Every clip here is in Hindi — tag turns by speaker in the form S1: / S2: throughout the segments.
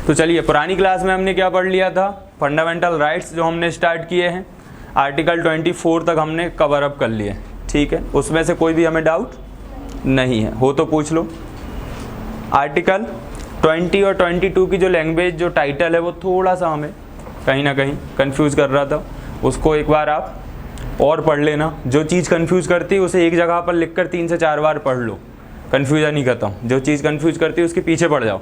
S1: तो चलिए, पुरानी क्लास में हमने क्या पढ़ लिया था, फंडामेंटल राइट्स जो हमने स्टार्ट किए हैं, आर्टिकल 24 तक हमने कवर अप कर लिए, ठीक है। उसमें से कोई भी हमें डाउट नहीं है, हो तो पूछ लो। आर्टिकल 20 और 22 की जो लैंग्वेज, जो टाइटल है, वो थोड़ा सा हमें कहीं ना कहीं कंफ्यूज कर रहा था, उसको एक बार आप और पढ़ लेना। जो चीज़ कंफ्यूज करती है उसे एक जगह पर लिखकर 3 से 4 बार पढ़ लो, कन्फ्यूजन नहीं खत्म। जो चीज़ कंफ्यूज करती है उसके पीछे पड़ जाओ।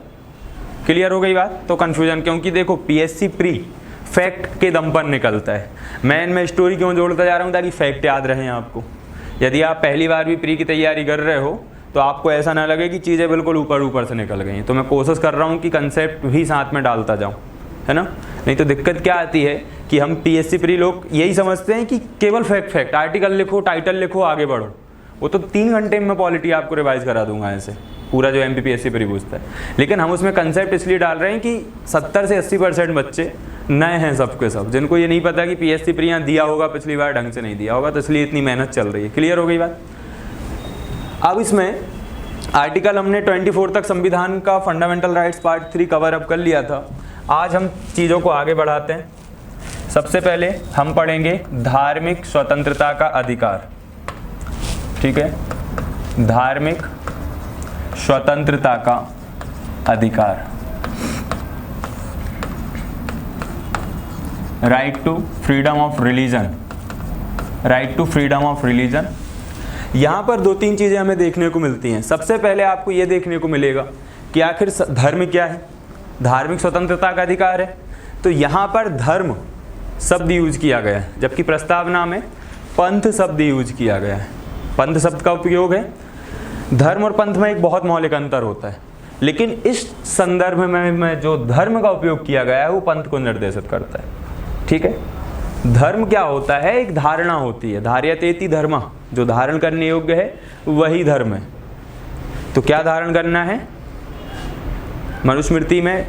S1: क्लियर हो गई बात? तो कन्फ्यूजन, क्योंकि देखो पीएससी प्री फैक्ट के दम पर निकलता है। मैं इनमें स्टोरी क्यों जोड़ता जा रहा हूँ, ताकि फैक्ट याद रहें आपको। यदि आप पहली बार भी प्री की तैयारी कर रहे हो तो आपको ऐसा ना लगे कि चीज़ें बिल्कुल ऊपर से निकल गई हैं। तो मैं कोशिश कर रहा हूँ कि कंसेप्ट भी साथ में डालता जाऊँ, है ना। नहीं तो दिक्कत क्या आती है कि हम पीएससी प्री लोग यही समझते हैं कि केवल फैक्ट, आर्टिकल लिखो, टाइटल लिखो, आगे बढ़ो। वो तो 3 घंटे में पॉलिटी आपको रिवाइज करा दूंगा ऐसे, पूरा जो एमपीपीएससी प्री पूछता है। लेकिन हम उसमें कंसेप्ट इसलिए डाल रहे हैं कि 70 से 80% बच्चे नए हैं सबके सब, जिनको ये नहीं पता कि पीएससी प्री यहाँ दिया होगा, पिछली बार ढंग से नहीं दिया होगा, तो इसलिए इतनी मेहनत चल रही है। क्लियर हो गई बात? अब इसमें आर्टिकल हमने 24 तक संविधान का fundamental rights part 3 cover up कर लिया था। आज हम चीज़ों को आगे बढ़ाते हैं। सबसे पहले हम पढ़ेंगे धार्मिक स्वतंत्रता का अधिकार, ठीक है। धार्मिक स्वतंत्रता का अधिकार, right to freedom of religion, right to freedom of religion. यहाँ पर 2-3 चीज़ें हमें देखने को मिलती हैं। सबसे पहले आपको ये देखने को मिलेगा कि आखिर धर्म क्या है। धार्मिक स्वतंत्रता का अधिकार है, तो यहाँ पर धर्म शब्द यूज किया गया है, जबकि प्रस्तावना में पंथ शब्द यूज किया गया है। पंथ शब्द का उपयोग है। धर्म और पंथ में एक बहुत मौलिक अंतर होता है, लेकिन इस संदर्भ में जो धर्म का उपयोग किया गया है वो पंथ को निर्देशित करता है, ठीक है। धर्म क्या होता है? एक धारणा होती है, धार्यतेति धर्म, जो धारण करने योग्य है वही धर्म है। तो क्या धारण करना है? मनुस्मृति में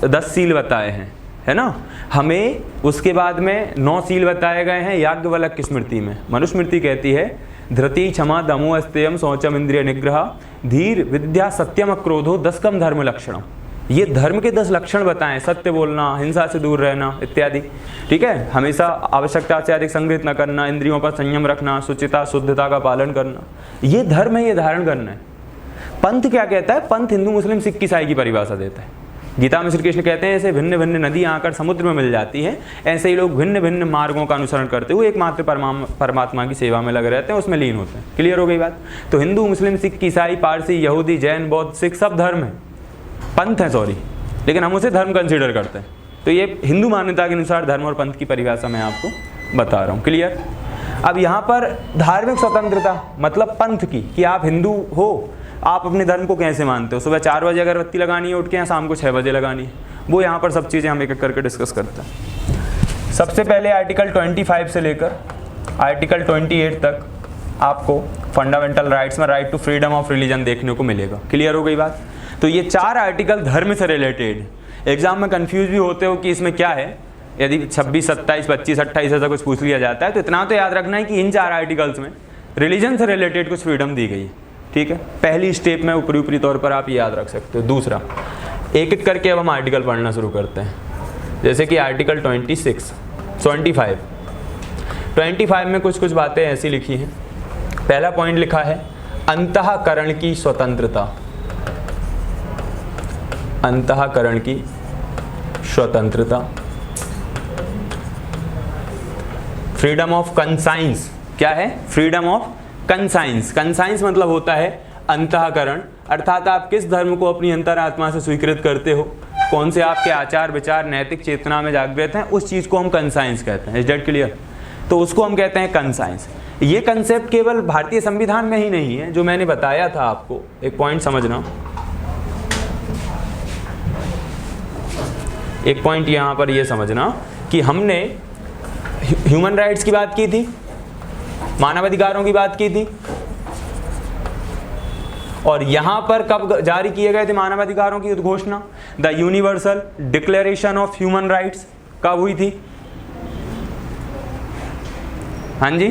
S1: 10 सील बताए हैं, है ना। हमें उसके बाद में 9 सील बताए गए हैं याज्ञवल्क्य की स्मृति में। मनुस्मृति कहती है धृति, क्षमा, दमो, अस्तेयम, शौचम, इंद्रिय निग्रह, धीर, विद्या, सत्यम, क्रोधो, 10 कम धर्म लक्षणम। ये धर्म के 10 लक्षण बताएं, सत्य बोलना, हिंसा से दूर रहना इत्यादि, ठीक है। हमेशा आवश्यकता से अधिक संग्रहित न करना, इंद्रियों पर संयम रखना, शुचिता शुद्धता का पालन करना, ये धर्म है, ये धारण करना है। पंथ क्या कहता है? पंथ हिंदू मुस्लिम सिख ईसाई की परिभाषा देता है। गीता में श्री कृष्ण कहते हैं ऐसे भिन्न भिन्न नदियाँ आकर समुद्र में मिल जाती हैं, ऐसे ही लोग भिन्न भिन्न मार्गों का अनुसरण करते हुए एकमात्र परमात्मा की सेवा में लगे रहते हैं, उसमें लीन होते हैं। क्लियर हो गई बात? तो हिंदू मुस्लिम सिख ईसाई पारसी यहूदी जैन बौद्ध सिख सब धर्म है, पंथ है सॉरी, लेकिन हम उसे धर्म कंसिडर करते हैं। तो ये हिंदू मान्यता के अनुसार धर्म और पंथ की परिभाषा मैं आपको बता रहा हूँ। क्लियर? अब यहाँ पर धार्मिक स्वतंत्रता मतलब पंथ की, कि आप हिंदू हो, आप अपने धर्म को कैसे मानते हो। सुबह 4 बजे अगरबत्ती लगानी है उठ के, या शाम को 6 बजे लगानी है, वो यहाँ पर सब चीज़ें हम एक एक करके डिस्कस करते हैं। सबसे पहले आर्टिकल 25 से लेकर आर्टिकल 28 तक आपको फंडामेंटल राइट्स में right to freedom of religion देखने को मिलेगा। क्लियर हो गई बात? तो ये 4 आर्टिकल धर्म से रिलेटेड। एग्जाम में कंफ्यूज भी होते हो कि इसमें क्या है। यदि 26, 27, 25, 28 ऐसा कुछ पूछ लिया जाता है तो इतना तो याद रखना है कि इन 4 आर्टिकल्स में रिलीजन से रिलेटेड कुछ फ्रीडम दी गई है, ठीक है। पहली स्टेप में ऊपरी तौर पर आप याद रख सकते हो। दूसरा, एक एक करके अब हम आर्टिकल पढ़ना शुरू करते हैं। जैसे कि आर्टिकल 25 में कुछ बातें ऐसी लिखी हैं। पहला पॉइंट लिखा है अंतःकरण की स्वतंत्रता, अंतःकरण की स्वतंत्रता। फ्रीडम ऑफ कंसाइंस क्या है? Freedom of conscience. कंसाइंस मतलब होता है अंतःकरण, अर्थात आप किस धर्म को अपनी अंतरात्मा से स्वीकृत करते हो, कौन से आपके आचार विचार नैतिक चेतना में जागृत हैं, उस चीज़ को हम कंसाइंस कहते हैं। Is that clear? तो उसको हम कहते हैं कंसाइंस। ये कंसेप्ट केवल भारतीय संविधान में ही नहीं है, जो मैंने बताया था आपको। एक पॉइंट समझना, एक पॉइंट यहाँ पर ये समझना कि हमने ह्यूमन राइट्स की बात की थी, मानवाधिकारों की बात की थी, और यहां पर कब जारी किए गए थे मानवाधिकारों की उद्घोषणा? The universal declaration of human rights कब हुई थी? हाँ जी,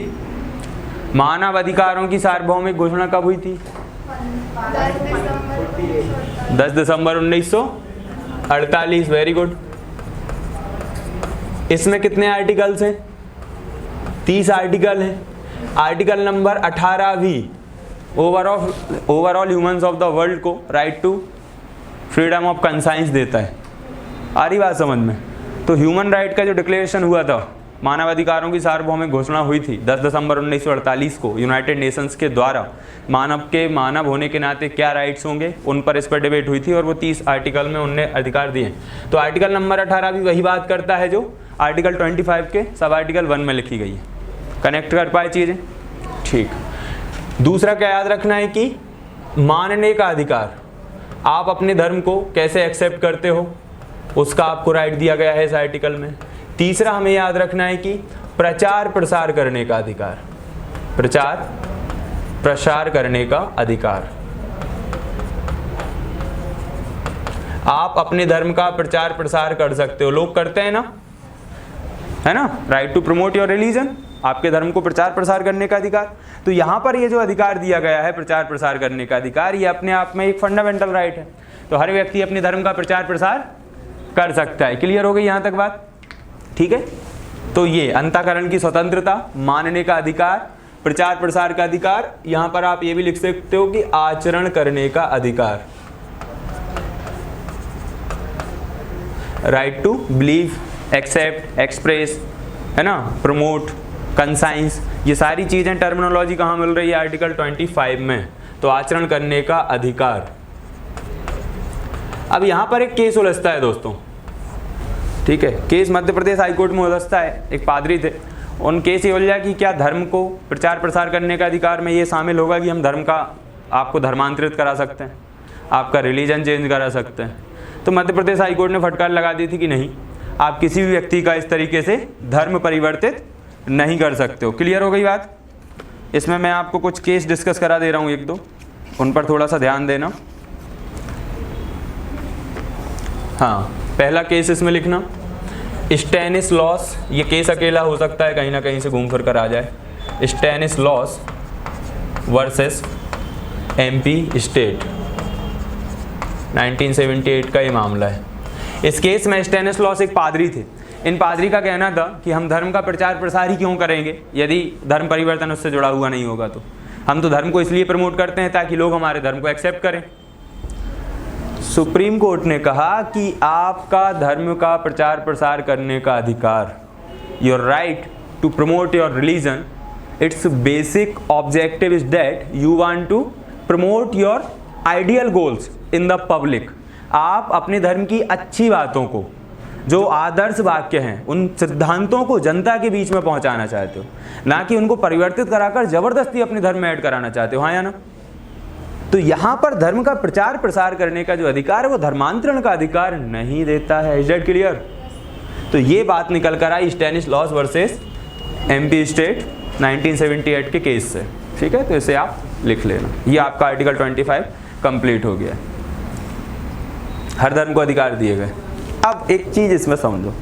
S1: मानवाधिकारों की सार्वभौमिक घोषणा कब हुई थी? 10 दिसंबर 1948 48, वेरी गुड। इसमें कितने आर्टिकल्स हैं? 30 आर्टिकल हैं। आर्टिकल नंबर 18 भी overall humans of the world को right to freedom of conscience देता है। आ रही बात समझ में? तो ह्यूमन राइट का जो डिक्लेरेशन हुआ था, मानवाधिकारों की सार्वभौमिक घोषणा हुई थी 10 दिसंबर 1948 को यूनाइटेड नेशंस के द्वारा। मानव होने के नाते क्या राइट्स होंगे, उन पर इस पर डिबेट हुई थी और वो 30 आर्टिकल में उनने अधिकार दिए। तो आर्टिकल नंबर 18 भी वही बात करता है जो आर्टिकल 25 के सब आर्टिकल 1 में लिखी गई है। कनेक्ट कर पाए चीज़ें? ठीक। दूसरा क्या याद रखना है कि मानने का अधिकार, आप अपने धर्म को कैसे एक्सेप्ट करते हो उसका आपको राइट दिया गया है इस आर्टिकल में। तीसरा हमें याद रखना है कि प्रचार प्रसार करने का अधिकार, प्रचार प्रसार करने का अधिकार, आप अपने धर्म का प्रचार प्रसार कर सकते हो। लोग करते हैं ना, है ना? Right to promote your religion, आपके धर्म को प्रचार प्रसार करने का अधिकार। तो यहाँ पर ये जो अधिकार दिया गया है प्रचार प्रसार करने का अधिकार, ये अपने आप में एक फंडामेंटल राइट है। तो हर व्यक्ति अपने धर्म का प्रचार प्रसार कर सकता है। क्लियर हो गई यहाँ तक बात? ठीक है। तो ये अंतःकरण की स्वतंत्रता, मानने का अधिकार, प्रचार प्रसार का अधिकार, यहाँ पर आप ये भी लिख सकते हो कि आचरण करने का अधिकार, right to believe, accept, express, है ना, प्रमोट, कंसाइंस, ये सारी चीजें टर्मिनोलॉजी कहाँ मिल रही है? आर्टिकल 25 में। तो आचरण करने का अधिकार। अब यहाँ पर एक केस उलझता है दोस्तों, ठीक है? केस मध्य प्रदेश हाईकोर्ट में उलझता है। एक पादरी थे, उन केस ये उलझा कि क्या धर्म को प्रचार प्रसार करने का अधिकार में ये शामिल होगा कि हम धर्म का आपको धर्मांतरित करा सकते हैं, आपका रिलीजन चेंज करा सकते हैं। तो मध्य प्रदेश हाईकोर्ट ने फटकार लगा दी थी कि नहीं, आप किसी भी व्यक्ति का इस तरीके से धर्म परिवर्तित नहीं कर सकते हो। क्लियर हो गई बात? इसमें मैं आपको कुछ केस डिस्कस करा दे रहा हूँ, एक दो, उन पर थोड़ा सा ध्यान देना। हाँ, पहला केस इसमें लिखना स्टैनिस्लॉस, ये केस अकेला हो सकता है, कहीं ना कहीं से घूम फिर कर आ जाए। स्टैनिस्लॉस वर्सेस एमपी स्टेट, 1978 का ये मामला है। इस केस में स्टैनिस्लॉस एक पादरी थे। इन पादरी का कहना था कि हम धर्म का प्रचार प्रसार ही क्यों करेंगे यदि धर्म परिवर्तन उससे जुड़ा हुआ नहीं होगा। तो हम तो धर्म को इसलिए प्रमोट करते हैं ताकि लोग हमारे धर्म को एक्सेप्ट करें। सुप्रीम कोर्ट ने कहा कि आपका धर्म का प्रचार प्रसार करने का अधिकार, your right to promote your religion, it's basic objective is that you want to promote your ideal goals in the public. आप अपने धर्म की अच्छी बातों को, जो आदर्श वाक्य हैं, उन सिद्धांतों को जनता के बीच में पहुंचाना चाहते हो, ना कि उनको परिवर्तित कराकर जबरदस्ती अपने धर्म में ऐड कराना चाहते हो। हाँ या ना? तो यहाँ पर धर्म का प्रचार प्रसार करने का जो अधिकार है वो धर्मांतरण का अधिकार नहीं देता है। Is that clear? तो ये बात निकल कर आई स्टैनिस्लॉस वर्सेस एमपी स्टेट 1978 के केस से। ठीक है, तो इसे आप लिख लेना। ये आपका आर्टिकल 25 कंप्लीट हो गया। हर धर्म को अधिकार दिए गए। अब एक चीज इसमें समझो,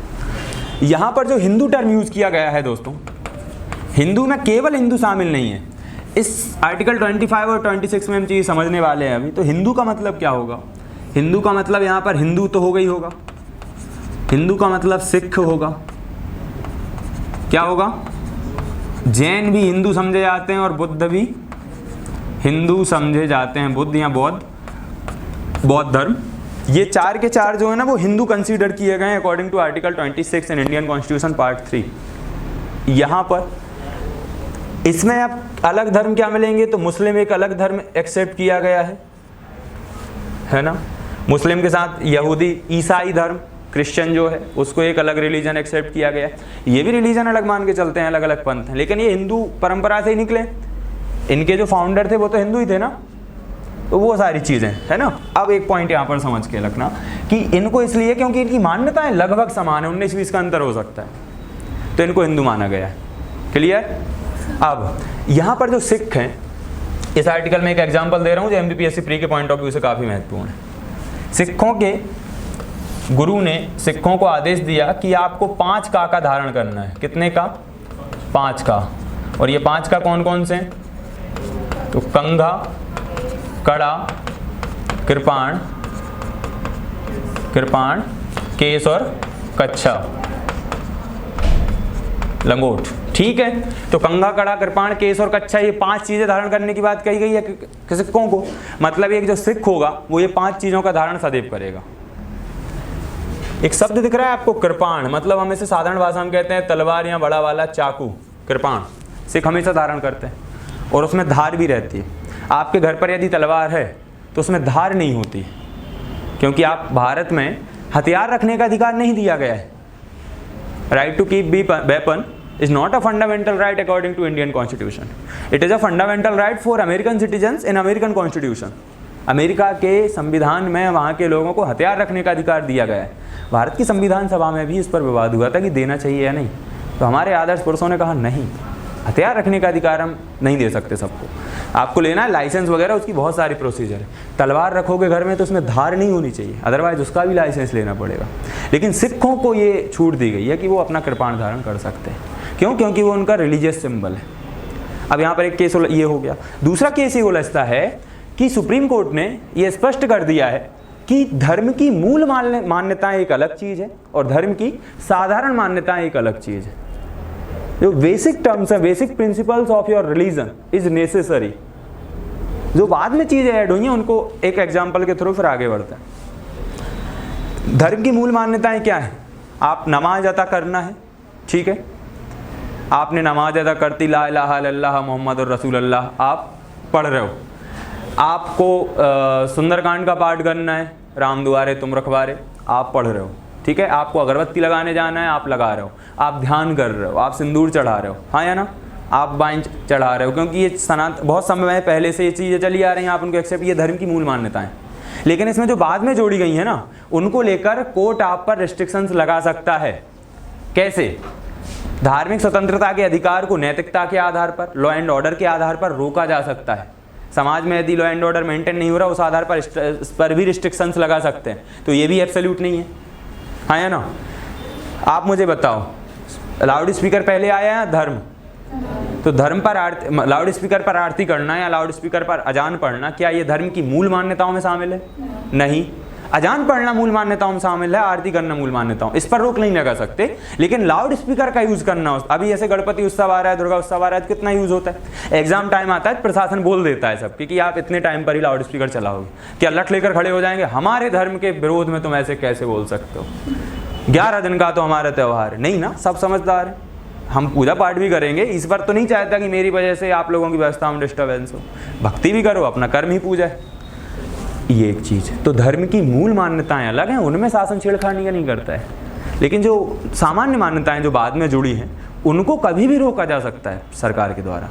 S1: यहाँ पर जो हिंदू टर्म यूज किया गया है दोस्तों, हिंदू में केवल हिंदू शामिल नहीं है। इस आर्टिकल 25 और 26 में हम चीज़ समझने वाले हैं अभी। तो हिंदू का मतलब क्या होगा? हिंदू का मतलब यहाँ पर हिंदू तो हो गई होगा, हिंदू का मतलब सिख होगा, क्या होगा? जैन भी हिंदू समझे जाते हैं और बुद्ध भी हिंदू समझे जाते हैं, बुद्ध या बौद्ध धर्म। ये चार के चार जो है ना वो हिंदू कंसीडर किए गए हैं according to article 26 in Indian constitution part 3। यहाँ पर इसमें अब अलग धर्म क्या मिलेंगे? तो मुस्लिम एक अलग धर्म एक्सेप्ट किया गया है ना? मुस्लिम के साथ यहूदी, ईसाई धर्म, क्रिश्चियन जो है उसको एक अलग रिलीजन एक्सेप्ट किया गया है। ये भी रिलीजन अलग मान के चलते हैं, अलग अलग पंथ हैं, लेकिन ये हिंदू परंपरा से ही निकले। इनके जो फाउंडर थे वो तो हिंदू ही थे ना, तो वो सारी चीज़ें है ना। अब एक पॉइंट यहाँ पर समझ के रखना कि इनको इसलिए क्योंकि इनकी मान्यताएं लगभग समान है, 19-20 का अंतर हो सकता है, तो इनको हिंदू माना गया है। क्लियर? अब यहाँ पर जो सिख हैं, इस आर्टिकल में एक एग्जांपल दे रहा हूँ जो एमपीपीएससी प्री के पॉइंट ऑफ व्यू से काफ़ी महत्वपूर्ण है। सिखों के गुरु ने सिखों को आदेश दिया कि आपको 5 का धारण करना है। कितने का? 5 का। और ये 5 का कौन कौन से हैं? तो कंघा, कड़ा, कृपाण, कृपाण, केस और कच्छा, लंगोट। ठीक है, तो कंघा, कड़ा, कृपाण, केस और कच्छा, ये 5 चीजें धारण करने की बात कही गई है सिक्कों को। मतलब एक जो सिख होगा वो ये 5 चीजों का धारण सदैव करेगा। एक शब्द दिख रहा है आपको, कृपाण, मतलब हम इसे साधारण भाषा में कहते हैं तलवार या बड़ा वाला चाकू। कृपाण सिख हमेशा धारण करते हैं और उसमें धार भी रहती है। आपके घर पर यदि तलवार है तो उसमें धार नहीं होती, क्योंकि आप भारत में हथियार रखने का अधिकार नहीं दिया गया है। Right to keep weapon is not a fundamental right according to Indian Constitution. It is a fundamental right for American citizens in American Constitution. America के संविधान में वहाँ के लोगों को हथियार रखने का अधिकार दिया गया है। भारत की संविधान सभा में भी इस पर विवाद हुआ था कि देना चाहिए या नहीं, तो हमारे आदर्श पुरुषों ने कहा नहीं, हथियार रखने का अधिकार हम नहीं दे सकते सबको। आपको लेना है लाइसेंस वगैरह, उसकी बहुत सारी प्रोसीजर है। तलवार रखोगे घर में तो उसमें धार नहीं होनी चाहिए, अदरवाइज उसका भी लाइसेंस लेना पड़ेगा। लेकिन सिखों को ये छूट दी गई है कि वो अपना कृपाण धारण कर सकते हैं। क्यों? क्योंकि वो उनका रिलीजियस सिंबल है। अब यहाँ पर एक केस ये हो गया। दूसरा केस ये उलझता है कि सुप्रीम कोर्ट ने ये स्पष्ट कर दिया है कि धर्म की मूल मान्यताएं एक अलग चीज़ है और धर्म की साधारण मान्यताएं एक अलग चीज़ है। जो बेसिक टर्म्स है, basic principles of your religion is necessary. जो बाद में चीज़ें ऐड हुई हैं उनको एक एग्जाम्पल के थ्रू फिर आगे बढ़ता है। धर्म की मूल मान्यताएं क्या है? आप नमाज अदा करना है, ठीक है, आपने नमाज अदा करती, ला इलाहा इल्लल्लाह मुहम्मदुर रसूलुल्लाह आप पढ़ रहे हो। आपको सुंदरकांड का पाठ करना है, राम दुआरे तुम रखवारे आप पढ़ रहे हो, ठीक है। आपको अगरबत्ती लगाने जाना है, आप लगा रहे हो। आप ध्यान कर रहे हो, आप सिंदूर चढ़ा रहे हो, हाँ या ना, आप बाइन चढ़ा रहे हो, क्योंकि ये बहुत समय पहले से ये चीज़ें चली आ रही हैं, आप उनको एक्सेप्ट, ये धर्म की मूल मान्यताएं। लेकिन इसमें जो बाद में जोड़ी गई है ना, उनको लेकर कोर्ट आप पर रिस्ट्रिक्शंस लगा सकता है। कैसे? धार्मिक स्वतंत्रता के अधिकार को नैतिकता के आधार पर, लॉ एंड ऑर्डर के आधार पर रोका जा सकता है। समाज में यदि लॉ एंड ऑर्डर मेंटेन नहीं हो रहा, उस आधार पर इस पर भी रिस्ट्रिक्शंस लगा सकते हैं। तो ये भी एब्सोल्यूट नहीं है, हाँ या ना। आप मुझे बताओ, लाउड स्पीकर पहले आया है धर्म, तो धर्म पर लाउड स्पीकर पर आरती करना या लाउड स्पीकर पर अजान पढ़ना, क्या ये धर्म की मूल मान्यताओं में शामिल है? नहीं। अजान पढ़ना मूल मान्यताओं में शामिल है, आरती करना मूल मान्यताओं, इस पर रोक नहीं लगा सकते। लेकिन लाउड स्पीकर का यूज करना, अभी ऐसे गणपति उत्सव आ रहा है, दुर्गा उत्सव आ रहा है, तो कितना यूज होता है? एग्जाम टाइम आता है, प्रशासन बोल देता है सब कि आप इतने टाइम पर ही लाउड स्पीकर चलाओगे, क्या लठ लेकर खड़े हो जाएंगे, हमारे धर्म के विरोध में तुम ऐसे कैसे बोल सकते हो? 11 दिन का तो हमारा त्यौहार है। नहीं ना, सब समझदार है, हम पूजा पाठ भी करेंगे, इस पर तो नहीं चाहता कि मेरी वजह से आप लोगों की व्यवस्था में डिस्टर्बेंस हो। भक्ति भी करो, अपना कर्म ही पूजा है, ये एक चीज़ है। तो धर्म की मूल मान्यताएं अलग हैं, उनमें शासन छेड़खानी का नहीं करता है। लेकिन जो सामान्य मान्यताएं जो बाद में जुड़ी हैं, उनको कभी भी रोका जा सकता है सरकार के द्वारा।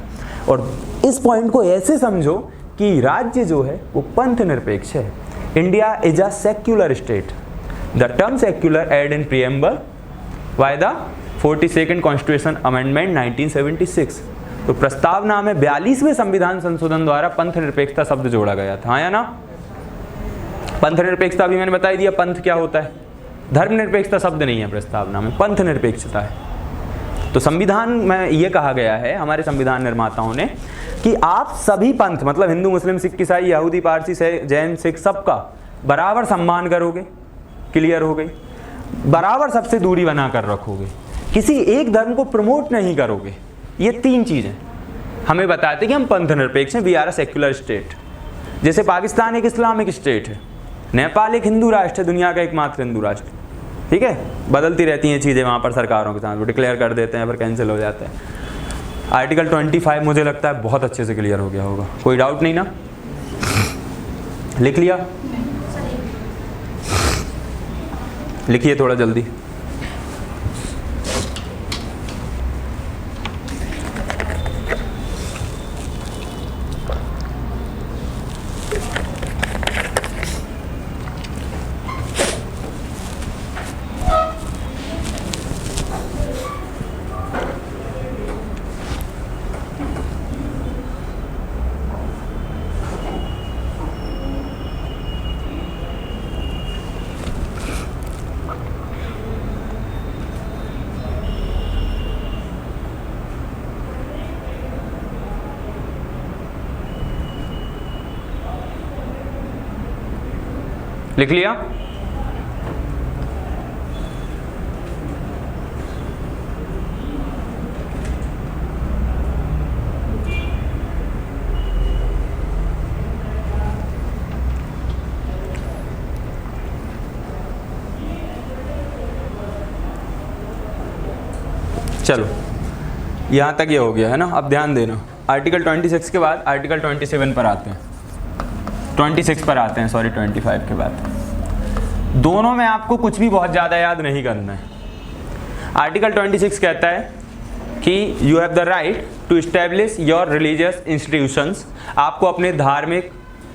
S1: और इस पॉइंट को ऐसे समझो कि राज्य जो है वो पंथ निरपेक्ष है। India is a secular state. The term secular add in preamble by the 42nd constitution amendment 1976। तो प्रस्तावना में 42वें संविधान संशोधन द्वारा पंथ निरपेक्षता शब्द जोड़ा गया था, हाँ या ना। पंथ निरपेक्षता भी मैंने बता ही दिया, पंथ क्या होता है। धर्म निरपेक्षता शब्द नहीं है प्रस्तावना में, पंथ निरपेक्षता है। तो संविधान में ये कहा गया है हमारे संविधान निर्माताओं ने कि आप सभी पंथ, मतलब हिंदू, मुस्लिम, सिख, ईसाई, यहूदी, पारसी, जैन, सिख, सबका बराबर सम्मान करोगे। क्लियर हो गई? बराबर सबसे दूरी बनाकर रखोगे, किसी एक धर्म को प्रमोट नहीं करोगे। ये 3 चीजें हमें बताते कि हम पंथ निरपेक्ष हैं, we are a secular state. जैसे पाकिस्तान एक इस्लामिक स्टेट है, नेपाल एक हिंदू राष्ट्र है, दुनिया का एकमात्र हिंदू राष्ट्र, ठीक है। बदलती रहती हैं चीज़ें वहाँ पर सरकारों के साथ, वो डिक्लेयर कर देते हैं फिर कैंसिल हो जाता है। आर्टिकल 25 मुझे लगता है बहुत अच्छे से क्लियर हो गया होगा, कोई डाउट नहीं ना? लिख लिया? लिखिए थोड़ा जल्दी। लिख लिया? चलो यहाँ तक ये हो गया है ना। अब ध्यान देना, आर्टिकल 26 के बाद आर्टिकल 27 पर आते हैं, 26 पर आते हैं, सॉरी 25 के बाद। दोनों में आपको कुछ भी बहुत ज़्यादा याद नहीं करना है। आर्टिकल 26 कहता है कि you have the right to establish your religious institutions, आपको अपने धार्मिक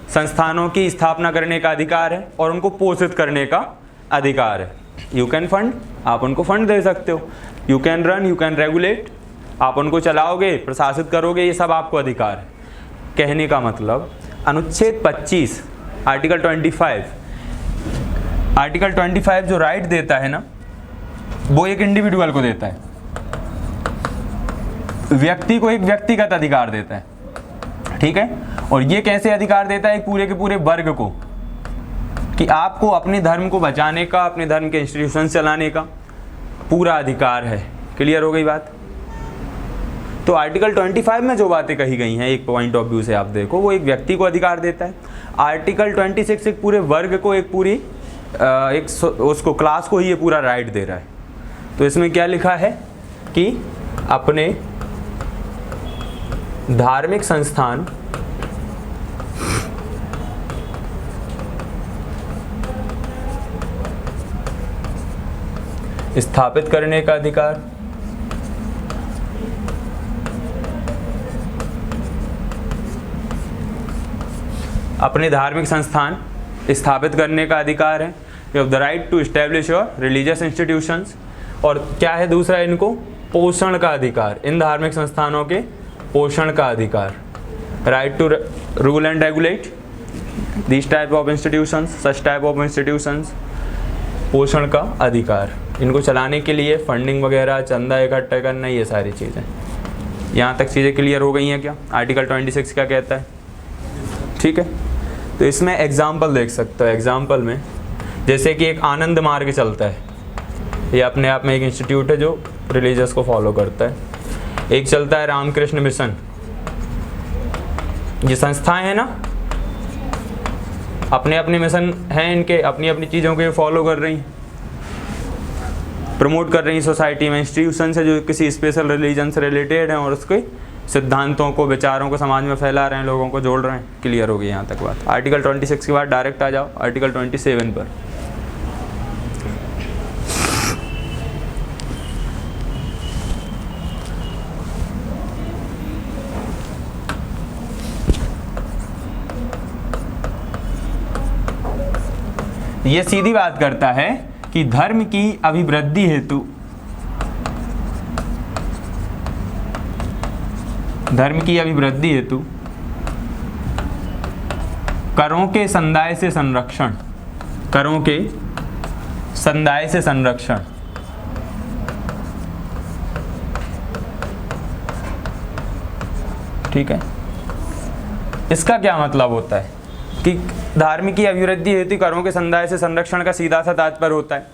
S1: संस्थानों की स्थापना करने का अधिकार है और उनको पोषित करने का अधिकार है। यू कैन फंड, आप उनको फंड दे सकते हो। You can run, you can regulate, आप उनको चलाओगे, प्रशासित करोगे, ये सब आपको अधिकार है। कहने का मतलब अनुच्छेद 25 आर्टिकल 25 जो राइट देता है ना, वो एक इंडिविजुअल को देता है, व्यक्ति को एक व्यक्तिगत अधिकार देता है, ठीक है। और ये कैसे अधिकार देता है? पूरे के पूरे वर्ग को, कि आपको अपने धर्म को बचाने का, अपने धर्म के इंस्टीट्यूशन चलाने का पूरा अधिकार है। क्लियर हो गई बात? तो आर्टिकल 25 में जो बातें कही गई हैं एक पॉइंट ऑफ व्यू से आप देखो, वो एक व्यक्ति को अधिकार देता है। आर्टिकल 26 एक पूरे वर्ग को, एक पूरी उसको क्लास को ही ये पूरा राइट दे रहा है। तो इसमें क्या लिखा है कि अपने धार्मिक संस्थान स्थापित करने का अधिकार, अपने धार्मिक संस्थान स्थापित करने का अधिकार है। You have the right to establish your religious institutions. और क्या है दूसरा? इनको पोषण का अधिकार, इन धार्मिक संस्थानों के पोषण का अधिकार। Right to rule and regulate this type of institutions, such type of institutions. पोषण का अधिकार, इनको चलाने के लिए फंडिंग वगैरह, चंदा इकट्ठा करना, ये सारी चीज़ें। यहाँ तक चीज़ें क्लियर हो गई हैं क्या? आर्टिकल 26 क्या कहता है? ठीक है। तो इसमें एग्जाम्पल देख सकते हो। एग्जाम्पल में जैसे कि एक आनंद मार्ग चलता है, ये अपने आप में एक इंस्टीट्यूट है जो रिलीजियस को फॉलो करता है। एक चलता है रामकृष्ण मिशन, ये संस्थाएं हैं ना, अपने अपने मिशन हैं इनके, अपनी अपनी चीज़ों को ये फॉलो कर रही हैं, प्रमोट कर रही हैं सोसाइटी में। इंस्टीट्यूशन से जो किसी स्पेशल रिलीजन से रिलेटेड हैं और उसके सिद्धांतों को, विचारों को समाज में फैला रहे हैं, लोगों को जोड़ रहे हैं। क्लियर हो गई यहाँ तक बात। आर्टिकल 26 के बाद डायरेक्ट आ जाओ आर्टिकल 27 पर। ये सीधी बात करता है कि धर्म की अभिवृद्धि हेतु, धर्म की अभिवृद्धि हेतु करों के संदाय से संरक्षण, करों के संदाय से संरक्षण, ठीक है। इसका क्या मतलब होता है कि धार्मिक की अभिवृद्धि हेतु करों के संदाय से संरक्षण का सीधा सा तात्पर्य होता है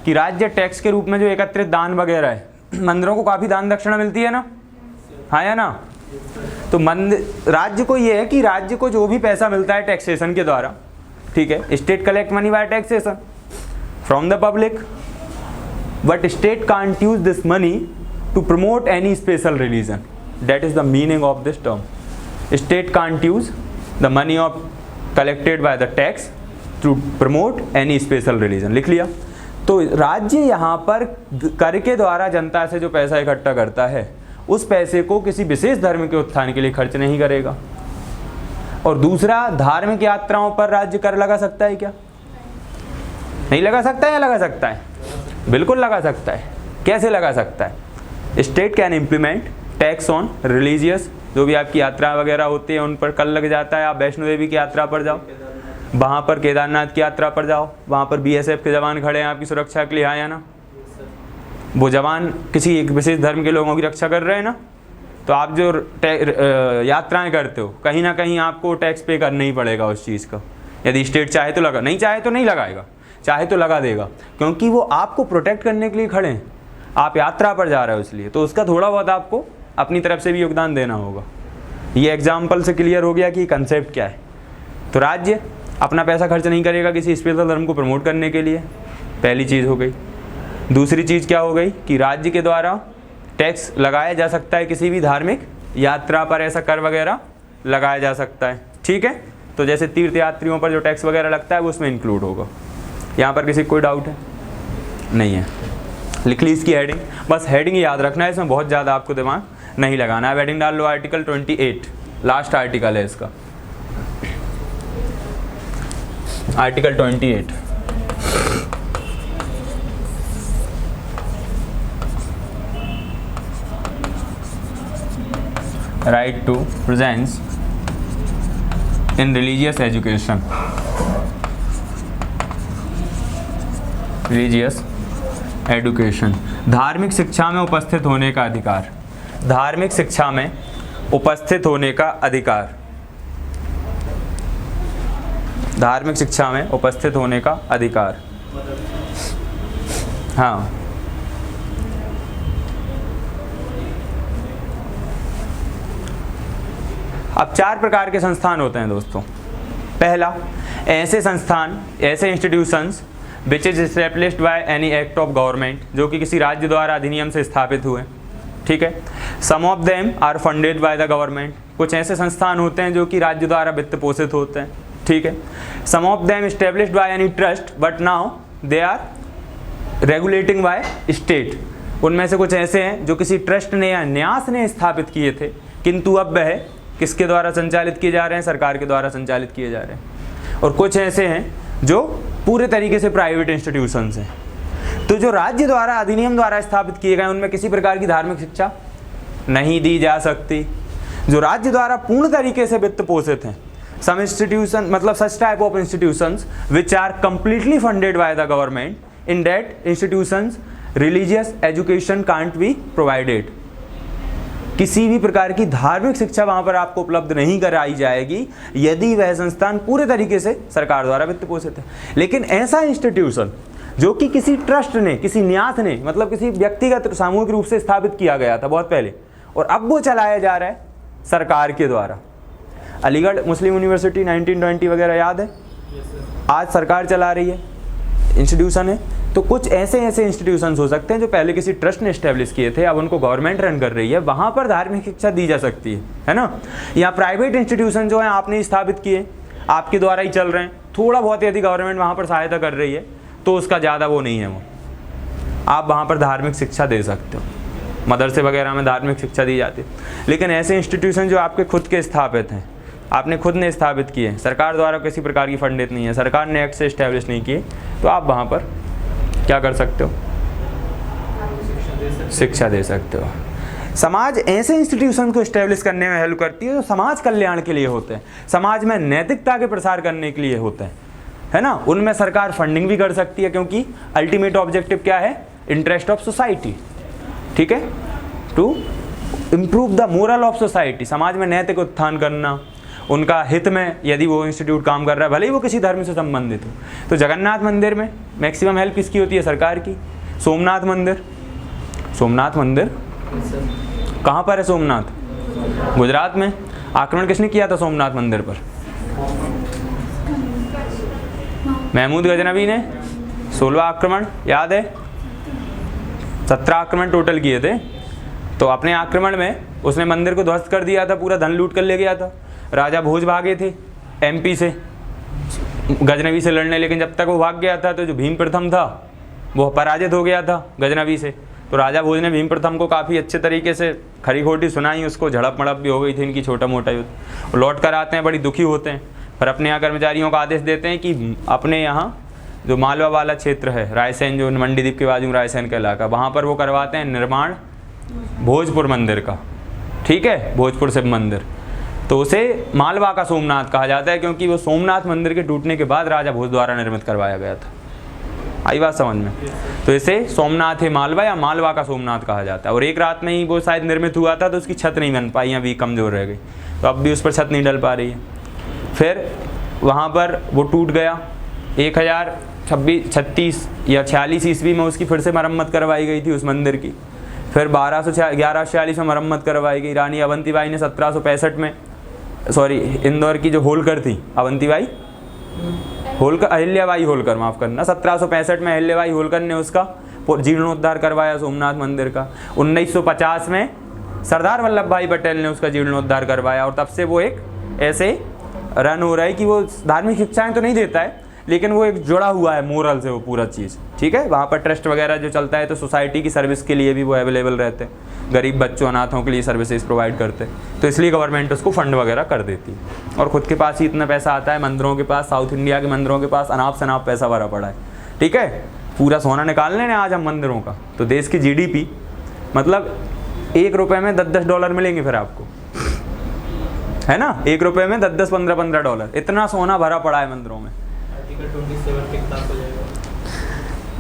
S1: कि राज्य टैक्स के रूप में जो एकत्रित दान वगैरह है, मंदिरों को काफ़ी दान दक्षिणा मिलती है ना, हाँ या ना। तो राज्य को ये है कि राज्य को जो भी पैसा मिलता है टैक्सेशन के द्वारा, ठीक है, state collect money by taxation from the public, but state can't use this money to promote any special religion. That is the meaning of this term. State can't use the money of collected by the tax to promote any special religion. लिख लिया। तो राज्य यहाँ पर कर के द्वारा जनता से जो पैसा इकट्ठा करता है, उस पैसे को किसी विशेष धर्म के उत्थान के लिए खर्च नहीं करेगा। और दूसरा, धार्मिक यात्राओं पर राज्य कर लगा सकता है क्या? नहीं लगा सकता है या लगा सकता है? बिल्कुल लगा सकता है। कैसे लगा सकता है? State can implement tax on religious, जो भी आपकी यात्रा वगैरह होती है उन पर कर लग जाता है। आप वैष्णो देवी की यात्रा पर जाओ, वहाँ पर केदारनाथ की यात्रा पर जाओ, वहाँ पर BSF के जवान खड़े हैं आपकी सुरक्षा के लिए, हाँ या ना। वो जवान किसी एक विशेष धर्म के लोगों की रक्षा कर रहे हैं ना। तो आप जो यात्राएं करते हो, कहीं ना कहीं आपको टैक्स पे करना ही पड़ेगा उस चीज़ का। यदि स्टेट चाहे तो लगा, नहीं चाहे तो नहीं लगाएगा, चाहे तो लगा देगा, क्योंकि वो आपको प्रोटेक्ट करने के लिए खड़े हैं। आप यात्रा पर जा रहे हो इसलिए, तो उसका थोड़ा बहुत आपको अपनी तरफ से भी योगदान देना होगा। ये एग्जाम्पल से क्लियर हो गया कि कंसेप्ट क्या है। तो राज्य अपना पैसा खर्च नहीं करेगा किसी स्पेशल धर्म को प्रमोट करने के लिए, पहली चीज़ हो गई। दूसरी चीज़ क्या हो गई कि राज्य के द्वारा टैक्स लगाया जा सकता है किसी भी धार्मिक यात्रा पर, ऐसा कर वगैरह लगाया जा सकता है। ठीक है, तो जैसे तीर्थ यात्रियों पर जो टैक्स वगैरह लगता है वो उसमें इंक्लूड होगा। यहाँ पर किसी कोई डाउट है? नहीं है। लिख ली इसकी हेडिंग, बस हेडिंग याद रखना है, इसमें बहुत ज़्यादा आपको दिमाग नहीं लगाना है। हेडिंग डाल लो आर्टिकल 28, लास्ट आर्टिकल है इसका, article 28। Right to presence in religious education, religious education, धार्मिक शिक्षा में उपस्थित होने का अधिकार, धार्मिक शिक्षा में उपस्थित होने का अधिकार, धार्मिक शिक्षा में उपस्थित होने का अधिकार। हाँ, अब 4 प्रकार के संस्थान होते हैं दोस्तों। पहला, ऐसे संस्थान, ऐसे institutions which is established by any act of government, जो कि किसी राज्य द्वारा अधिनियम से स्थापित हुए। ठीक है, some of them are funded by the government, कुछ ऐसे संस्थान होते हैं जो कि राज्य द्वारा वित्त पोषित होते हैं। ठीक है, some of them established by any trust but now they are regulating by state, उनमें से कुछ ऐसे हैं जो किसी ट्रस्ट ने या न्यास ने स्थापित किए थे, किंतु अब वह किसके द्वारा संचालित किए जा रहे हैं? सरकार के द्वारा संचालित किए जा रहे हैं। और कुछ ऐसे हैं जो पूरे तरीके से प्राइवेट इंस्टीट्यूशंस हैं। तो जो राज्य द्वारा अधिनियम द्वारा स्थापित किए गए उनमें किसी प्रकार की धार्मिक शिक्षा नहीं दी जा सकती। जो राज्य द्वारा पूर्ण तरीके से वित्त पोषित हैं, सम इंस्टीट्यूशन मतलब such type of institutions which are completely funded by the government, in that institutions religious education can't be provided, किसी भी प्रकार की धार्मिक शिक्षा वहां पर आपको उपलब्ध नहीं कराई जाएगी यदि वह संस्थान पूरे तरीके से सरकार द्वारा वित्त पोषित है। लेकिन ऐसा इंस्टीट्यूशन जो कि किसी ट्रस्ट ने, किसी न्यास ने, मतलब किसी व्यक्तिगत सामूहिक रूप से स्थापित किया गया था बहुत पहले, और अब वो चलाया जा रहा है सरकार के द्वारा। अलीगढ़ मुस्लिम यूनिवर्सिटी 1920 वगैरह याद है, आज सरकार चला रही है, इंस्टीट्यूशन है। तो कुछ ऐसे इंस्टीट्यूशंस हो सकते हैं जो पहले किसी ट्रस्ट ने एस्टेब्लिश किए थे, अब उनको गवर्नमेंट रन कर रही है, वहाँ पर धार्मिक शिक्षा दी जा सकती है ना। या प्राइवेट इंस्टीट्यूशन जो है आपने स्थापित किए, आपके द्वारा ही चल रहे हैं, थोड़ा बहुत यदि गवर्नमेंट वहाँ पर सहायता कर रही है तो उसका ज़्यादा वो नहीं है, वो आप वहाँ पर धार्मिक शिक्षा दे सकते हो। मदरसे वगैरह में धार्मिक शिक्षा दी जाती है। लेकिन ऐसे इंस्टीट्यूशन जो आपके खुद के स्थापित हैं, आपने खुद ने स्थापित किए, सरकार द्वारा किसी प्रकार की फंडित नहीं है, सरकार ने एक्ट से इस्टेब्लिश नहीं किए, तो आप वहाँ पर क्या कर सकते हो? शिक्षा दे सकते हो। समाज ऐसे इंस्टीट्यूशन को इस्टेब्लिश करने में हेल्प करती है जो समाज कल्याण के लिए होते हैं, समाज में नैतिकता के प्रसार करने के लिए होते हैं, है ना। उनमें सरकार फंडिंग भी कर सकती है, क्योंकि अल्टीमेट ऑब्जेक्टिव क्या है? Interest of society. ठीक है, to improve the moral of society, समाज में नैतिक उत्थान करना, उनका हित में यदि वो इंस्टीट्यूट काम कर रहा है, भले ही वो किसी धर्म से संबंधित हो। तो जगन्नाथ मंदिर में मैक्सिमम हेल्प किसकी होती है? सरकार की। सोमनाथ मंदिर, सोमनाथ मंदिर कहाँ पर है? सोमनाथ गुजरात में। आक्रमण किसने किया था सोमनाथ मंदिर पर? महमूद गजनवी ने। 16 आक्रमण याद है, 17 आक्रमण टोटल किए थे। तो अपने आक्रमण में उसने मंदिर को ध्वस्त कर दिया था, पूरा धन लूट कर ले गया था। राजा भोज भागे थे एमपी से गजनवी से लड़ने, लेकिन जब तक वो भाग गया था तो जो भीम प्रथम था वो पराजित हो गया था गजनवी से। तो राजा भोज ने भीम प्रथम को काफ़ी अच्छे तरीके से खरी खोटी सुनाई, उसको झड़प मड़प भी हो गई थी इनकी, छोटा मोटा युद्ध। लौट कर आते हैं, बड़ी दुखी होते हैं, पर अपने यहाँ कर्मचारियों का आदेश देते हैं कि अपने यहाँ जो मालवा वाला क्षेत्र है, रायसेन, जो मंडीदीप के बाजू रायसेन का इलाका, वहाँ पर वो करवाते हैं निर्माण भोजपुर मंदिर का। ठीक है, भोजपुर शिव मंदिर, तो उसे मालवा का सोमनाथ कहा जाता है, क्योंकि वो सोमनाथ मंदिर के टूटने के बाद राजा भोज द्वारा निर्मित करवाया गया था। आई बात समझ में? तो इसे सोमनाथ है मालवा या मालवा का सोमनाथ कहा जाता है। और एक रात में ही वो शायद निर्मित हुआ था, तो उसकी छत नहीं बन पाई, अभी कमज़ोर रह गई, तो अब भी उस पर छत नहीं डल पा रही है। फिर वहाँ पर वो टूट गया, 1036 या 46 ईस्वी में उसकी फिर से मरम्मत करवाई गई थी उस मंदिर की। फिर 1146 में मरम्मत करवाई गई। रानी अवंतीबाई ने 1765 में, सॉरी, इंदौर की जो होलकर थी, अवंतीबाई होलकर, अहिल्याबाई होलकर, माफ़ करना, 1765 में अहिल्याबाई होलकर ने उसका जीर्णोद्धार करवाया सोमनाथ मंदिर का। 1950 में सरदार वल्लभ भाई पटेल ने उसका जीर्णोद्धार करवाया और तब से वो एक ऐसे रन हो रहा है कि वो धार्मिक शिक्षाएं तो नहीं देता है, लेकिन वो एक जुड़ा हुआ है मोरल से वो पूरा चीज़, ठीक है। वहाँ पर ट्रस्ट वगैरह जो चलता है तो सोसाइटी की सर्विस के लिए भी वो अवेलेबल रहते हैं, गरीब बच्चों अनाथों के लिए सर्विसेज प्रोवाइड करते हैं, तो इसलिए गवर्नमेंट उसको फंड वगैरह कर देती है। और ख़ुद के पास ही इतना पैसा आता है, मंदिरों के पास, साउथ इंडिया के मंदिरों के पास अनाप शनाप पैसा भरा पड़ा है, ठीक है। पूरा सोना निकाल लें आज हम मंदिरों का, तो देश की GDP मतलब $1 में $10 मिलेंगे फिर आपको, है ना। $1 में 10 15 डॉलर, इतना सोना भरा पड़ा है मंदिरों में।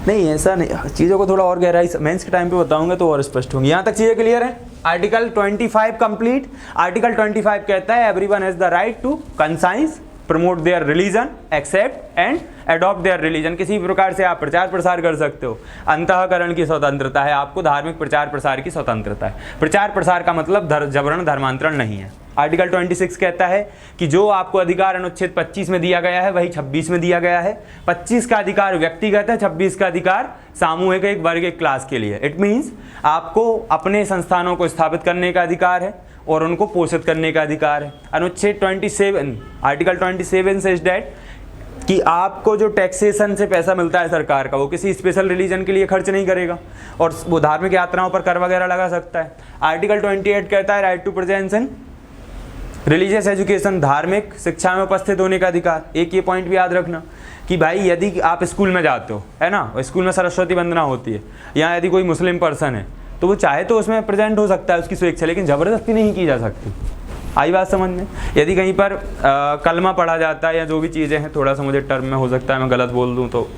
S1: नहीं ऐसा नहीं, चीज़ों को थोड़ा और गहराई मेंस के टाइम पे बताऊंगा तो और स्पष्ट होंगी। यहाँ तक चीज़ें क्लियर है। Article 25 complete. आर्टिकल 25 कहता है everyone has the right to conscience, promote their religion, accept and adopt their religion. किसी भी प्रकार से आप प्रचार प्रसार कर सकते हो, अंतःकरण की स्वतंत्रता है आपको, धार्मिक प्रचार प्रसार की स्वतंत्रता है। प्रचार प्रसार का मतलब जबरन धर्मांतरण नहीं है। आर्टिकल 26 कहता है कि जो आपको अधिकार अनुच्छेद 25 में दिया गया है वही 26 में दिया गया है। 25 का अधिकार व्यक्तिगत है, 26 का अधिकार सामूहिक एक वर्ग एक क्लास के लिए। इट मीन्स आपको अपने संस्थानों को स्थापित करने का अधिकार है और उनको पोषित करने का अधिकार है। अनुच्छेद 27 आर्टिकल 27 सेज दैट कि आपको जो टैक्सेशन से पैसा मिलता है सरकार का, वो किसी स्पेशल रिलीजन के लिए खर्च नहीं करेगा और वो धार्मिक यात्राओं पर कर वगैरह लगा सकता है। आर्टिकल 28 कहता है right to presence in religious education, धार्मिक शिक्षा में उपस्थित होने का अधिकार। एक ये पॉइंट भी याद रखना कि भाई यदि आप स्कूल में जाते हो, है ना, स्कूल में सरस्वती वंदना होती है, या यदि कोई मुस्लिम पर्सन है तो वो चाहे तो उसमें प्रेजेंट हो सकता है, उसकी स्वेच्छा, लेकिन ज़बरदस्ती नहीं की जा सकती। आई बात समझ में। यदि कहीं पर कलमा पढ़ा जाता है या जो भी चीज़ें हैं, थोड़ा सा मुझे टर्म में हो सकता है मैं गलत बोल दूँ, तो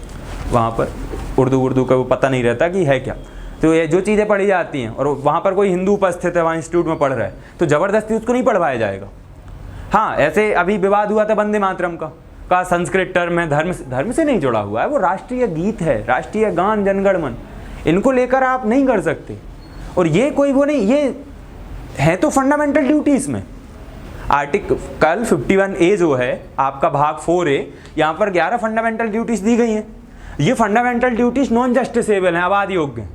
S1: वहाँ पर उर्दू का वो पता नहीं रहता कि है क्या, तो ये जो चीज़ें पढ़ी जाती हैं और वहाँ पर कोई हिंदू उपस्थित है, वहाँ इंस्टीट्यूट में पढ़ रहा है, तो ज़बरदस्ती उसको नहीं पढ़वाया जाएगा। हाँ, ऐसे अभी विवाद हुआ था वंदे मातरम का संस्कृत टर्म है, धर्म से नहीं जुड़ा हुआ है, वो राष्ट्रीय गीत है, राष्ट्रीय गान, जनगण मन, इनको लेकर आप नहीं कर सकते। और ये कोई वो नहीं, ये है तो फंडामेंटल ड्यूटी इसमें। आर्टिकल 51A जो है आपका भाग 4A, यहाँ पर 11 फंडामेंटल ड्यूटीज दी गई हैं। ये फंडामेंटल ड्यूटीज नॉन जस्टिसेबल हैं, अबाध योग्य हैं,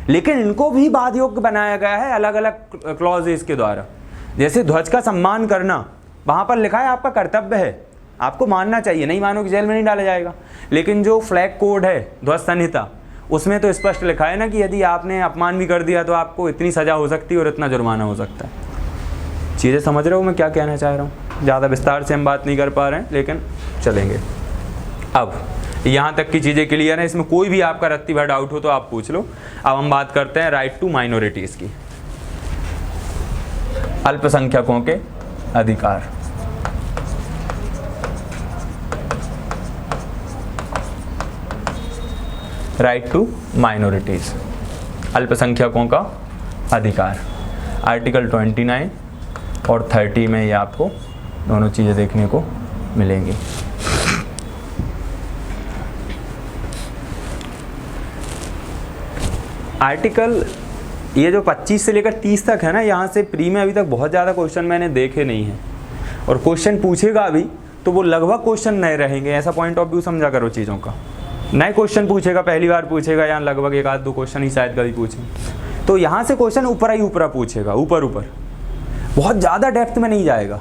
S1: लेकिन इनको भी बाध योग्य बनाया गया है अलग अलग क्लॉजेस के द्वारा। जैसे ध्वज का सम्मान करना, वहाँ पर लिखा है आपका कर्तव्य है, आपको मानना चाहिए, नहीं मानो कि जेल में नहीं डाला जाएगा। लेकिन जो फ्लैग कोड है, ध्वज संहिता, उसमें तो स्पष्ट लिखा है ना कि यदि आपने अपमान भी कर दिया तो आपको इतनी सज़ा हो सकती है और इतना जुर्माना हो सकता है। चीज़ें समझ रहे हो मैं क्या कहना चाह रहा हूँ? ज़्यादा विस्तार से हम बात नहीं कर पा रहे हैं, लेकिन चलेंगे। अब यहाँ तक की चीज़ें क्लियर हैं, इसमें कोई भी आपका रत्ती भर डाउट हो तो आप पूछ लो। अब हम बात करते हैं राइट टू माइनॉरिटीज़ की, अल्पसंख्यकों के अधिकार। राइट टू माइनॉरिटीज़, अल्पसंख्यकों का अधिकार। आर्टिकल 29 और 30 में ये आपको दोनों चीज़ें देखने को मिलेंगी। आर्टिकल ये जो 25 से लेकर 30 तक है ना, यहाँ से प्री में अभी तक बहुत ज़्यादा क्वेश्चन मैंने देखे नहीं हैं, और क्वेश्चन पूछेगा भी तो वो लगभग क्वेश्चन नए रहेंगे। ऐसा पॉइंट ऑफ व्यू समझा करो चीज़ों का। नए क्वेश्चन पूछेगा, पहली बार पूछेगा, या लगभग 1-2 क्वेश्चन ही शायद कभी पूछे, तो यहाँ से क्वेश्चन ऊपर ही ऊपर पूछेगा, ऊपर बहुत ज़्यादा डेप्थ में नहीं जाएगा।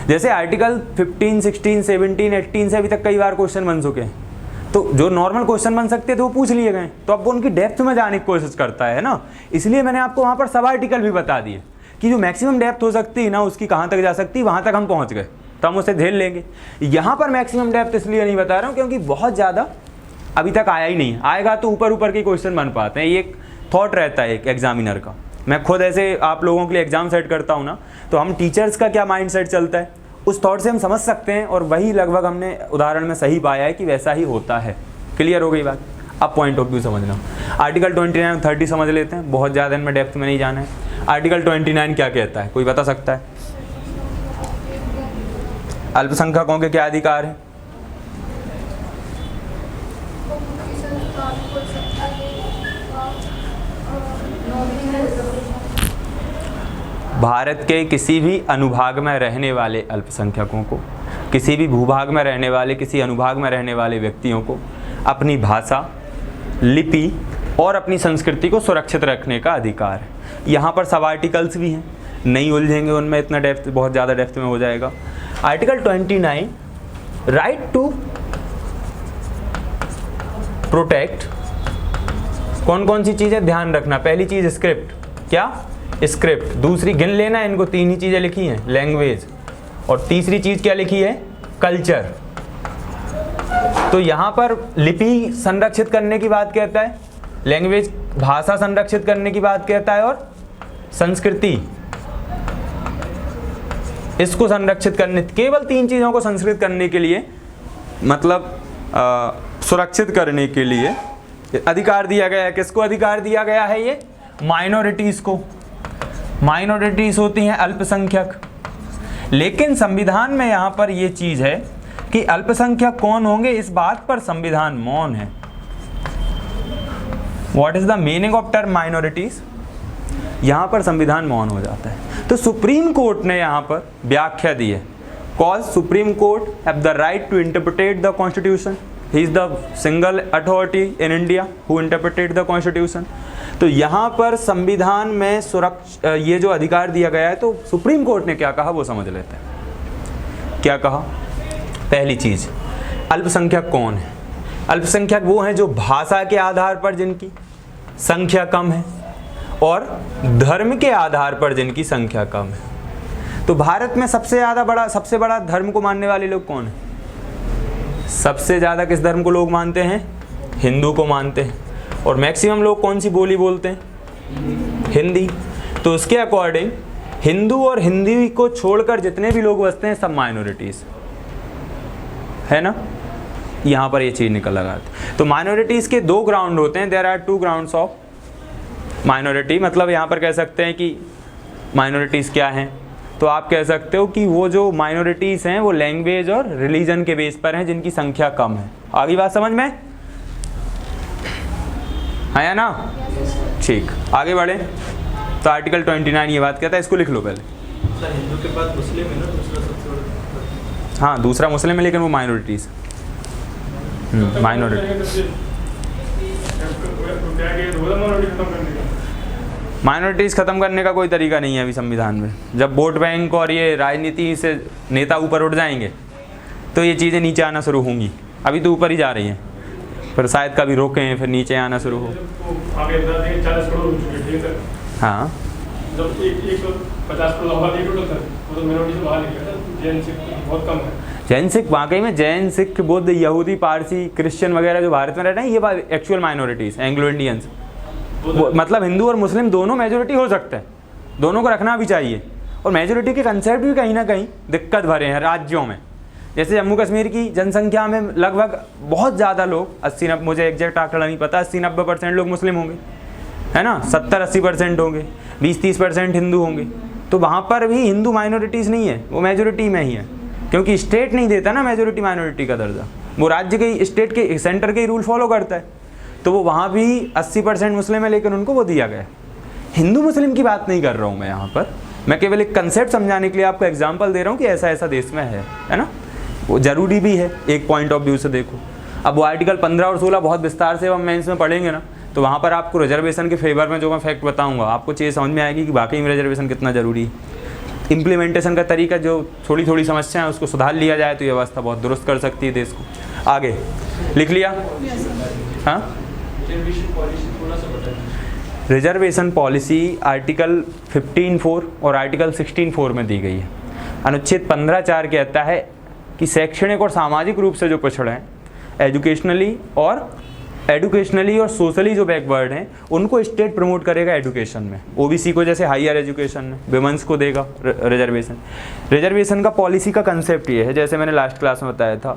S1: जैसे आर्टिकल 15, 16, 17, 18 से अभी तक कई बार क्वेश्चन बन चुके हैं, तो जो नॉर्मल क्वेश्चन बन सकते थे वो पूछ लिए गए, तो अब वो उनकी डेप्थ में जाने की कोशिश करता है ना। इसलिए मैंने आपको वहाँ पर सब आर्टिकल भी बता दिए कि जो मैक्सिमम डेप्थ हो सकती है ना, उसकी कहाँ तक जा सकती है, वहाँ तक हम पहुँच गए, तो हम उसे झेल लेंगे। यहाँ पर मैक्सिमम डेप्थ इसलिए नहीं बता रहा हूँ क्योंकि बहुत ज़्यादा अभी तक आया ही नहीं, आएगा तो ऊपर ऊपर के क्वेश्चन बन पाते हैं। ये एक थॉट रहता है एक एग्जामिनर का। मैं खुद ऐसे आप लोगों के लिए एग्जाम सेट करता हूँ ना, तो हम टीचर्स का क्या माइंडसेट चलता है उस थॉट से हम समझ सकते हैं, और वही लगभग हमने उदाहरण में सही पाया है कि वैसा ही होता है। क्लियर हो गई बात? अब पॉइंट ऑफ व्यू समझना। आर्टिकल 29 और 30 समझ लेते हैं, बहुत ज़्यादा इनमें डेप्थ में नहीं जाना है। आर्टिकल 29 क्या कहता है, कोई बता सकता है? अल्पसंख्यकों के क्या अधिकार है? भारत के किसी भी अनुभाग में रहने वाले अल्पसंख्यकों को, किसी भी भूभाग में रहने वाले, किसी अनुभाग में रहने वाले व्यक्तियों को अपनी भाषा, लिपि, और अपनी संस्कृति को सुरक्षित रखने का अधिकार है। यहाँ पर सब आर्टिकल्स भी हैं, नहीं उलझेंगे उनमें, इतना डेप्थ, बहुत ज़्यादा डेप्थ में हो जाएगा। आर्टिकल 29, राइट टू प्रोटेक्ट, कौन कौन सी चीज़ें ध्यान रखना। पहली चीज़ स्क्रिप्ट, क्या स्क्रिप्ट। दूसरी गिन लेना, इनको 3 ही चीज़ें लिखी हैं, लैंग्वेज। और तीसरी चीज़ क्या लिखी है, कल्चर। तो यहाँ पर लिपि संरक्षित करने की बात कहता है, लैंग्वेज भाषा संरक्षित करने की बात कहता है, और संस्कृति इसको संरक्षित करने, केवल 3 चीज़ों को संरक्षित करने के लिए, मतलब सुरक्षित करने के लिए अधिकार दिया गया है। किसको अधिकार दिया गया है, ये माइनॉरिटीज़ को। माइनॉरिटीज़ होती हैं अल्पसंख्यक। लेकिन संविधान में यहाँ पर ये चीज़ है कि अल्पसंख्यक कौन होंगे, इस बात पर संविधान मौन है। What is the meaning of term minorities, यहाँ पर संविधान मौन हो जाता है। तो सुप्रीम कोर्ट ने यहाँ पर व्याख्या दी है, cause supreme court have the right to interpret the constitution, he is the single authority in India who interpreted the constitution. तो यहाँ पर संविधान में ये जो अधिकार दिया गया है, तो सुप्रीम कोर्ट ने क्या कहा वो समझ लेते हैं। क्या कहा, पहली चीज, अल्पसंख्यक कौन है। अल्पसंख्यक वो हैं जो भाषा के आधार पर जिनकी संख्या कम है और धर्म के आधार पर जिनकी संख्या कम है। तो भारत में सबसे बड़ा धर्म को मानने वाले लोग कौन है, सबसे ज़्यादा किस धर्म को लोग मानते हैं, हिंदू को मानते हैं। और मैक्सिमम लोग कौन सी बोली बोलते हैं, हिंदी। तो उसके अकॉर्डिंग हिंदू और हिंदी को छोड़कर जितने भी लोग बसते हैं सब माइनॉरिटीज़ है ना, यहाँ पर ये चीज़ निकल लगाती। तो माइनॉरिटीज़ के 2 ग्राउंड होते हैं, there are 2 grounds of minority. मतलब यहाँ पर कह सकते हैं कि माइनॉरिटीज़ क्या हैं, तो आप कह सकते हो कि वो जो माइनॉरिटीज़ हैं वो लैंग्वेज और रिलीजन के बेस पर हैं जिनकी संख्या कम है। आगे बात समझ में है ना, ठीक, आगे बढ़े। तो आर्टिकल 29 ये बात कहता है, इसको लिख लो पहले।
S2: हिंदू के बाद मुस्लिम है ना, दूसरा सबसे बड़ा।
S1: हाँ, दूसरा मुस्लिम है, लेकिन वो माइनॉरिटीज़ माइनॉरिटीज़ ख़त्म करने का कोई तरीका नहीं है अभी संविधान में। जब वोट बैंक और ये राजनीति से नेता ऊपर उठ जाएंगे तो ये चीज़ें नीचे आना शुरू होंगी। अभी तो ऊपर ही जा रही हैं, फिर शायद कभी रोकें, फिर नीचे आना शुरू हो। हाँ,
S2: जब 150 करोड़ आबादी टोटल था, वो तो मिनोरिटी से बाहर निकला था। जैन सिख बहुत कम है।
S1: जैन सिख वाकई में, जैन सिख बुद्ध यहूदी पारसी क्रिश्चियन वगैरह जो भारत में रहते हैं, ये एक्चुअल माइनॉरिटीज़, एंग्लो इंडियंस। मतलब हिंदू और मुस्लिम दोनों मेजोरिटी हो सकते हैं, दोनों को रखना भी चाहिए। और मेजोरिटी के कंसेप्ट भी कहीं ना कहीं दिक्कत भरे हैं राज्यों में। जैसे जम्मू कश्मीर की जनसंख्या में लगभग बहुत ज़्यादा लोग 80-90, मुझे एग्जैक्ट आंकड़ा नहीं पता, 80-90% लोग मुस्लिम होंगे, है ना, 70-80% होंगे, 20-30% हिंदू होंगे। तो वहाँ पर भी हिंदू माइनॉरिटीज़ नहीं है, वो मेजोरिटी में ही है, क्योंकि स्टेट नहीं देता ना मेजोरिटी माइनॉरिटी का दर्जा, वो राज्य के, स्टेट के, सेंटर के ही रूल फॉलो करता है। तो वो वहाँ भी 80% मुस्लिम है, लेकिन उनको वो दिया गया। हिंदू मुस्लिम की बात नहीं कर रहा हूँ मैं यहाँ पर, मैं केवल एक कंसेप्ट समझाने के लिए आपको एग्जांपल दे रहा हूँ कि ऐसा ऐसा देश में है ना। वो ज़रूरी भी है एक पॉइंट ऑफ व्यू से देखो। अब वो आर्टिकल 15 और 16 बहुत विस्तार से हम मेंस में पढ़ेंगे ना, तो वहाँ पर आपको रिजर्वेशन के फेवर में जो मैं फैक्ट बताऊँगा, आपको चीज़ समझ में आएगी कि वाकई में रिजर्वेशन कितना ज़रूरी है। इम्प्लीमेंटेशन का तरीका जो थोड़ी थोड़ी समस्या है उसको सुधार लिया जाए तो ये व्यवस्था बहुत दुरुस्त कर सकती है देश को। आगे लिख लिया, हाँ। रिजर्वेशन पॉलिसी आर्टिकल 15(4) और आर्टिकल 16(4) में दी गई है। अनुच्छेद 15(4) कहता है कि शैक्षणिक और सामाजिक रूप से जो पिछड़े हैं, एजुकेशनली और सोशली जो बैकवर्ड हैं, उनको स्टेट प्रमोट करेगा एजुकेशन में। ओबीसी को जैसे हायर एजुकेशन में, विमेंस को देगा रिजर्वेशन। रिजर्वेशन का पॉलिसी का कंसेप्ट ये है, जैसे मैंने लास्ट क्लास में बताया था,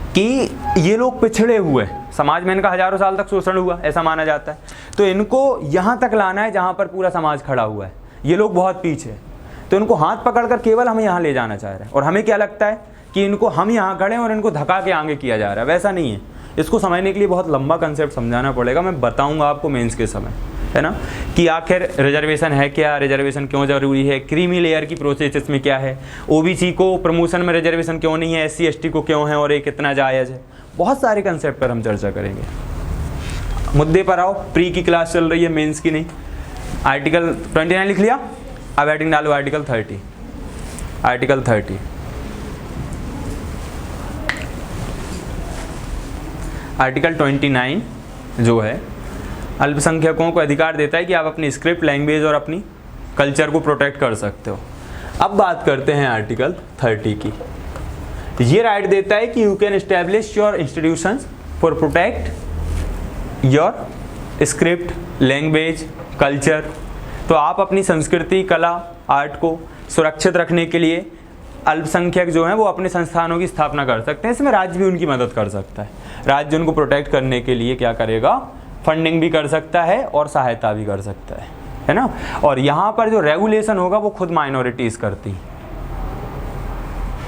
S1: कि ये लोग पिछड़े हुए समाज में, इनका हज़ारों साल तक शोषण हुआ ऐसा माना जाता है, तो इनको यहाँ तक लाना है जहाँ पर पूरा समाज खड़ा हुआ है। ये लोग बहुत पीछे हैं, तो इनको हाथ पकड़कर केवल हमें यहाँ ले जाना चाह रहे हैं। और हमें क्या लगता है कि इनको, हम यहाँ खड़े हैं और इनको धक्का के आगे किया जा रहा है, वैसा नहीं है। इसको समझने के लिए बहुत लंबा कंसेप्ट समझाना पड़ेगा, मैं बताऊँगा आपको मेंस के समय, है ना, कि आखिर रिजर्वेशन है क्या, रिजर्वेशन क्यों ज़रूरी है, क्रीमी लेयर की प्रोसेस इसमें क्या है, ओबीसी को प्रमोशन में रिजर्वेशन क्यों नहीं है, SC ST को क्यों है और ये कितना जायज़ है। बहुत सारे कंसेप्ट पर हम चर्चा करेंगे। मुद्दे पर आओ, प्री की क्लास चल रही है, मेंस की नहीं। आर्टिकल 29 लिख लिया, अब हेडिंग डालो आर्टिकल 30। आर्टिकल 30 आर्टिकल 29 जो है अल्पसंख्यकों को अधिकार देता है कि आप अपनी स्क्रिप्ट, लैंग्वेज और अपनी कल्चर को प्रोटेक्ट कर सकते हो। अब बात करते हैं आर्टिकल 30 की। ये राइट देता है कि you can establish your institutions for protect your script, language, culture. तो आप अपनी संस्कृति, कला, आर्ट को सुरक्षित रखने के लिए अल्पसंख्यक जो हैं वो अपने संस्थानों की स्थापना कर सकते हैं। इसमें राज्य भी उनकी मदद कर सकता है। राज्य उनको प्रोटेक्ट करने के लिए क्या करेगा, फंडिंग भी कर सकता है और सहायता भी कर सकता है ना। और यहाँ पर जो रेगुलेशन होगा वो खुद माइनॉरिटीज़ करती हैं।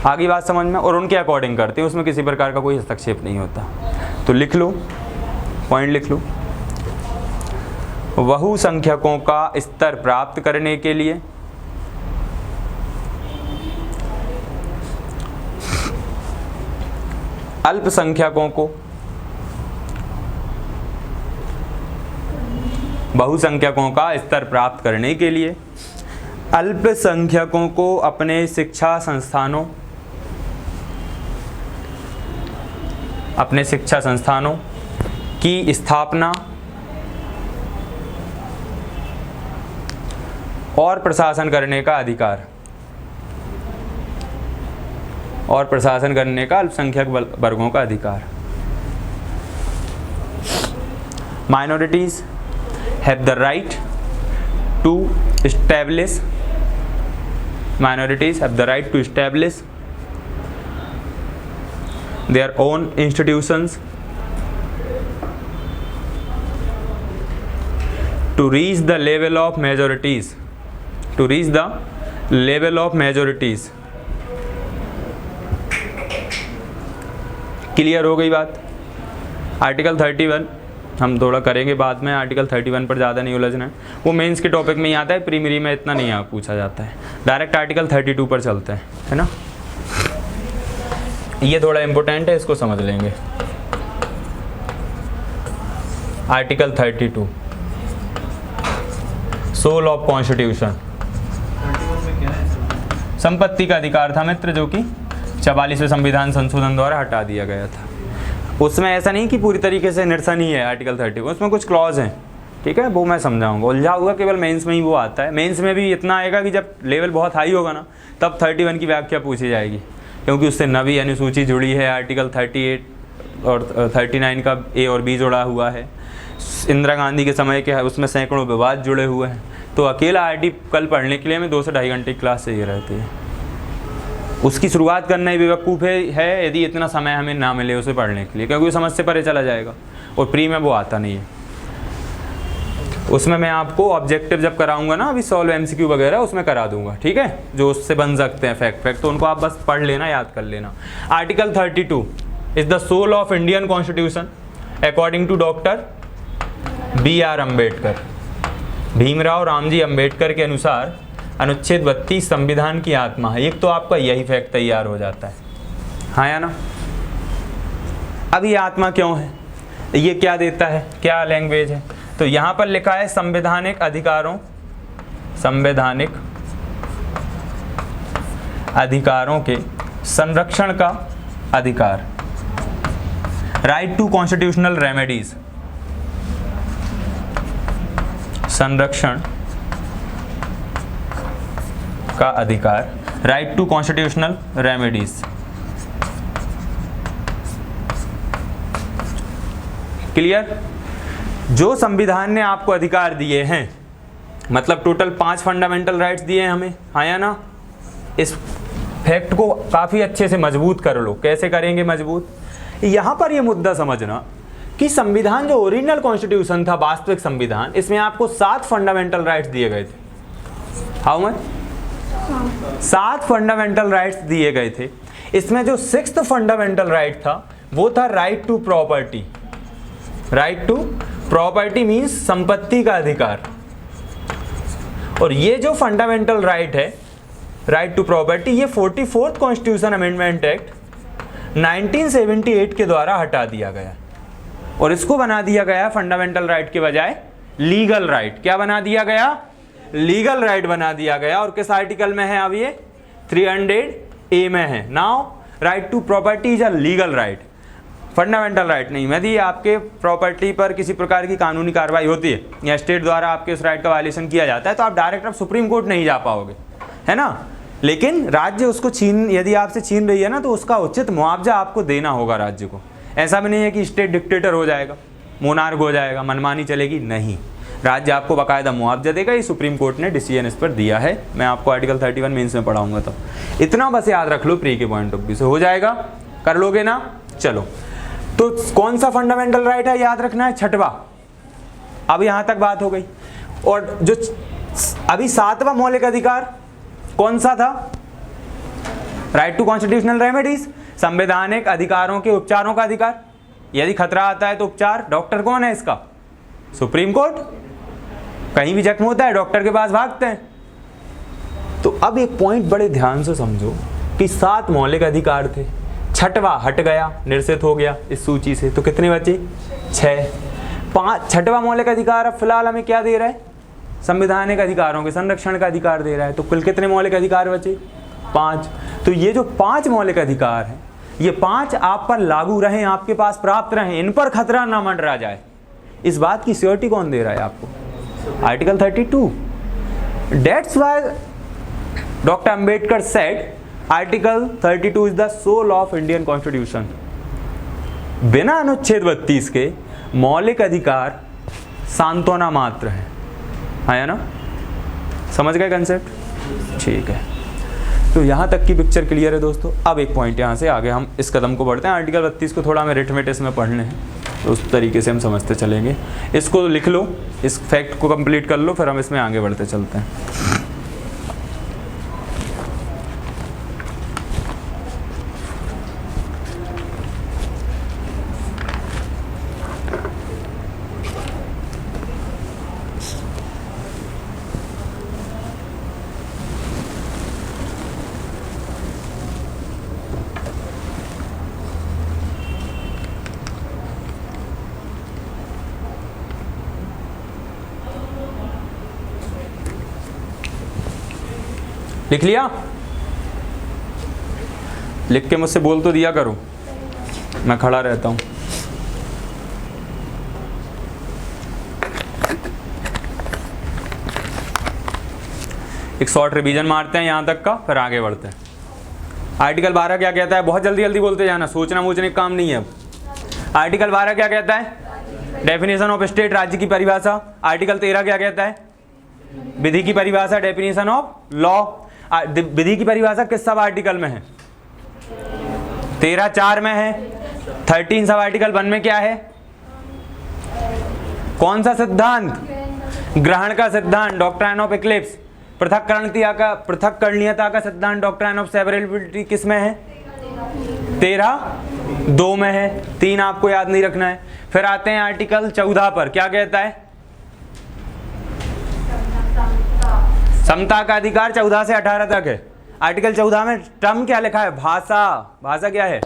S1: आगे बात समझ में, और उनके अकॉर्डिंग करते हैं, उसमें किसी प्रकार का कोई हस्तक्षेप नहीं होता। तो लिख लो, पॉइंट लिख लो। बहुसंख्यकों का स्तर प्राप्त करने के लिए अल्पसंख्यकों को, बहुसंख्यकों का स्तर प्राप्त करने के लिए अल्पसंख्यकों को अपने शिक्षा संस्थानों की स्थापना और प्रशासन करने का अधिकार, और प्रशासन करने का अल्पसंख्यक वर्गों का अधिकार। Minorities have the right to establish, minorities have the right to establish their own institutions to reach the level of majorities, to reach the level of majorities। Clear हो गई बात। आर्टिकल 31 हम थोड़ा करेंगे बाद में, आर्टिकल 31 पर ज़्यादा नहीं उलझना है, वो मेंस के टॉपिक में ही आता है, प्रीमिरी में इतना नहीं पूछा जाता है। डायरेक्ट आर्टिकल 32 पर चलते हैं, है ना। ये थोड़ा इम्पोर्टेंट है, इसको समझ लेंगे। आर्टिकल 32 सोल ऑफ कॉन्स्टिट्यूशन, संपत्ति का अधिकार था मित्र, जो कि 44वें संविधान संशोधन द्वारा हटा दिया गया था। उसमें ऐसा नहीं कि पूरी तरीके से निरसन ही है आर्टिकल 30, उसमें कुछ क्लॉज हैं, ठीक है, वो मैं समझाऊंगा। उलझा हुआ केवल मेंस में ही वो आता है। मेंस में भी इतना आएगा कि जब लेवल बहुत हाई होगा ना, तब 31 की व्याख्या पूछी जाएगी, क्योंकि उससे नवी अनुसूची जुड़ी है। आर्टिकल 38 और 39 का ए और बी जुड़ा हुआ है। इंदिरा गांधी के समय के उसमें सैकड़ों विवाद जुड़े हुए हैं। तो अकेला आर्टिकल पढ़ने के लिए हमें 2 से ढाई घंटे की क्लास चाहिए रहती है। उसकी शुरुआत करना ही बेवकूफ़ है यदि इतना समय हमें ना मिले उसे पढ़ने के लिए, क्योंकि वो समझ से परे चला जाएगा और प्री में वो आता नहीं है। उसमें मैं आपको ऑब्जेक्टिव जब कराऊंगा ना, अभी सॉल्व एमसीक्यू वगैरह उसमें करा दूंगा, ठीक है, जो उससे बन सकते हैं फैक्ट, तो उनको आप बस पढ़ लेना, याद कर लेना। Article 32 is the soul of Indian constitution according to doctor BR Ambedkar. Bhimrao Ramji Ambedkar के अनुसार अनुच्छेद 32 संविधान की आत्मा है। एक तो आपका यही फैक्ट तैयार हो जाता है, हाँ या ना। अब ये आत्मा क्यों है, ये क्या देता है, क्या लैंग्वेज है, तो यहाँ पर लिखा है संवैधानिक अधिकारों, संवैधानिक अधिकारों के संरक्षण का अधिकार, राइट टू कॉन्स्टिट्यूशनल रेमेडीज, संरक्षण का अधिकार, right to constitutional remedies. Clear. जो संविधान ने आपको अधिकार दिए हैं, मतलब टोटल 5 फंडामेंटल राइट्स दिए हैं हमें, हाँ या ना। इस फैक्ट को काफ़ी अच्छे से मजबूत कर लो। कैसे करेंगे मजबूत, यहाँ पर ये मुद्दा समझना कि संविधान जो ओरिजिनल कॉन्स्टिट्यूशन था, वास्तविक संविधान, इसमें आपको 7 फंडामेंटल राइट्स दिए गए थे। How much? 7 फंडामेंटल राइट्स दिए गए थे। इसमें जो 6th फंडामेंटल राइट था वो था right to property. Right to property means संपत्ति का अधिकार। और ये जो फंडामेंटल राइट है, राइट टू प्रॉपर्टी, ये 44th कॉन्स्टिट्यूशन अमेंडमेंट एक्ट 1978 के द्वारा हटा दिया गया। और इसको बना दिया गया फंडामेंटल राइट के बजाय लीगल राइट। क्या बना दिया गया? लीगल राइट बना दिया गया। और किस आर्टिकल में है? अब ये 300A में है। Now right to property is a legal right, fundamental right नहीं। यदि आपके प्रॉपर्टी पर किसी प्रकार की कानूनी कार्रवाई होती है या स्टेट द्वारा आपके उस राइट का वायलेशन किया जाता है तो आप डायरेक्ट अब सुप्रीम कोर्ट नहीं जा पाओगे, है ना। लेकिन राज्य उसको यदि आपसे छीन रही है ना तो उसका उचित मुआवजा आपको देना होगा राज्य को। ऐसा भी नहीं है कि स्टेट डिक्टेटर हो जाएगा, मोनार्क हो जाएगा, मनमानी चलेगी, नहीं। राज्य आपको बाकायदा मुआवजा देगा। ये सुप्रीम कोर्ट ने डिसीजन इस पर दिया है। मैं आपको आर्टिकल 31 मेंस में पढ़ाऊंगा। तो इतना बस याद रख लो प्री के पॉइंट ऑफ व्यू से, हो जाएगा, कर लोगे ना। चलो, तो कौन सा फंडामेंटल राइट है याद रखना है? 6वां। अब यहां तक बात हो गई। और जो अभी 7वां मौलिक अधिकार कौन सा था? राइट टू कॉन्स्टिट्यूशनल रेमेडीज, संवैधानिक अधिकारों के उपचारों का अधिकार। यदि खतरा आता है तो उपचार। डॉक्टर कौन है इसका? Supreme court. कहीं भी जख्म होता है डॉक्टर के पास भागते हैं। तो अब एक पॉइंट बड़े ध्यान से समझो कि 7 मौलिक अधिकार थे, 6वां हट गया, निरसित हो गया इस सूची से, तो कितने बचे? 6। 6वां मौलिक अधिकार अब फिलहाल हमें क्या दे रहा है? संवैधानिक अधिकारों के संरक्षण का अधिकार दे रहा है। तो कुल कितने मौलिक अधिकार बचे? 5। तो ये जो 5 मौलिक अधिकार हैं, ये 5 आप पर लागू रहें, आपके पास प्राप्त रहें, इन पर खतरा ना मंडरा जाए, इस बात की श्योरिटी कौन दे रहा है आपको? Article 32। That's why Dr. Ambedkar said Article 32 is the soul of Indian Constitution। बिना अनुच्छेद 32 के मौलिक अधिकार सांत्वना मात्र है ना। समझ गए कंसेप्ट? ठीक है, तो यहाँ तक की पिक्चर क्लियर है दोस्तों। अब एक पॉइंट यहाँ से आगे हम इस कदम को बढ़ते हैं। आर्टिकल 32 को थोड़ा हमें रिथमेटिक्स में पढ़ने हैं, तो उस तरीके से हम समझते चलेंगे। इसको लिख लो, इस फैक्ट को कंप्लीट कर लो, फिर हम इसमें आगे बढ़ते चलते हैं। लिख लिया? लिख के मुझसे बोल तो दिया करो, मैं खड़ा रहता हूं। एक शॉर्ट रिवीजन मारते हैं यहां तक का, फिर आगे बढ़ते हैं। आर्टिकल 12 क्या कहता है? बहुत जल्दी जल्दी बोलते जाना, सोचना मूचने का काम नहीं है अब। आर्टिकल 12 क्या कहता है? डेफिनेशन ऑफ स्टेट, राज्य की परिभाषा। आर्टिकल 13 क्या कहता है? विधि की परिभाषा, डेफिनेशन ऑफ लॉ। विधि की परिभाषा किस सब आर्टिकल में है? 13(4) में है। 13 सब आर्टिकल 1 में क्या है? कौन सा सिद्धांत? ग्रहण का सिद्धांत, डॉक्ट्राइन ऑफ इक्लिप्स। पृथक्करणीयता का सिद्धांत, डॉक्ट्राइन ऑफ सेवरेबिलिटी किस में है? 13(2) में है। 3 आपको याद नहीं रखना है। फिर आते हैं आर्टिकल 14 पर, क्या कहता है? समता का अधिकार 14 से 18 तक है। आर्टिकल 14 में टर्म क्या लिखा है? भाषा। भाषा क्या है?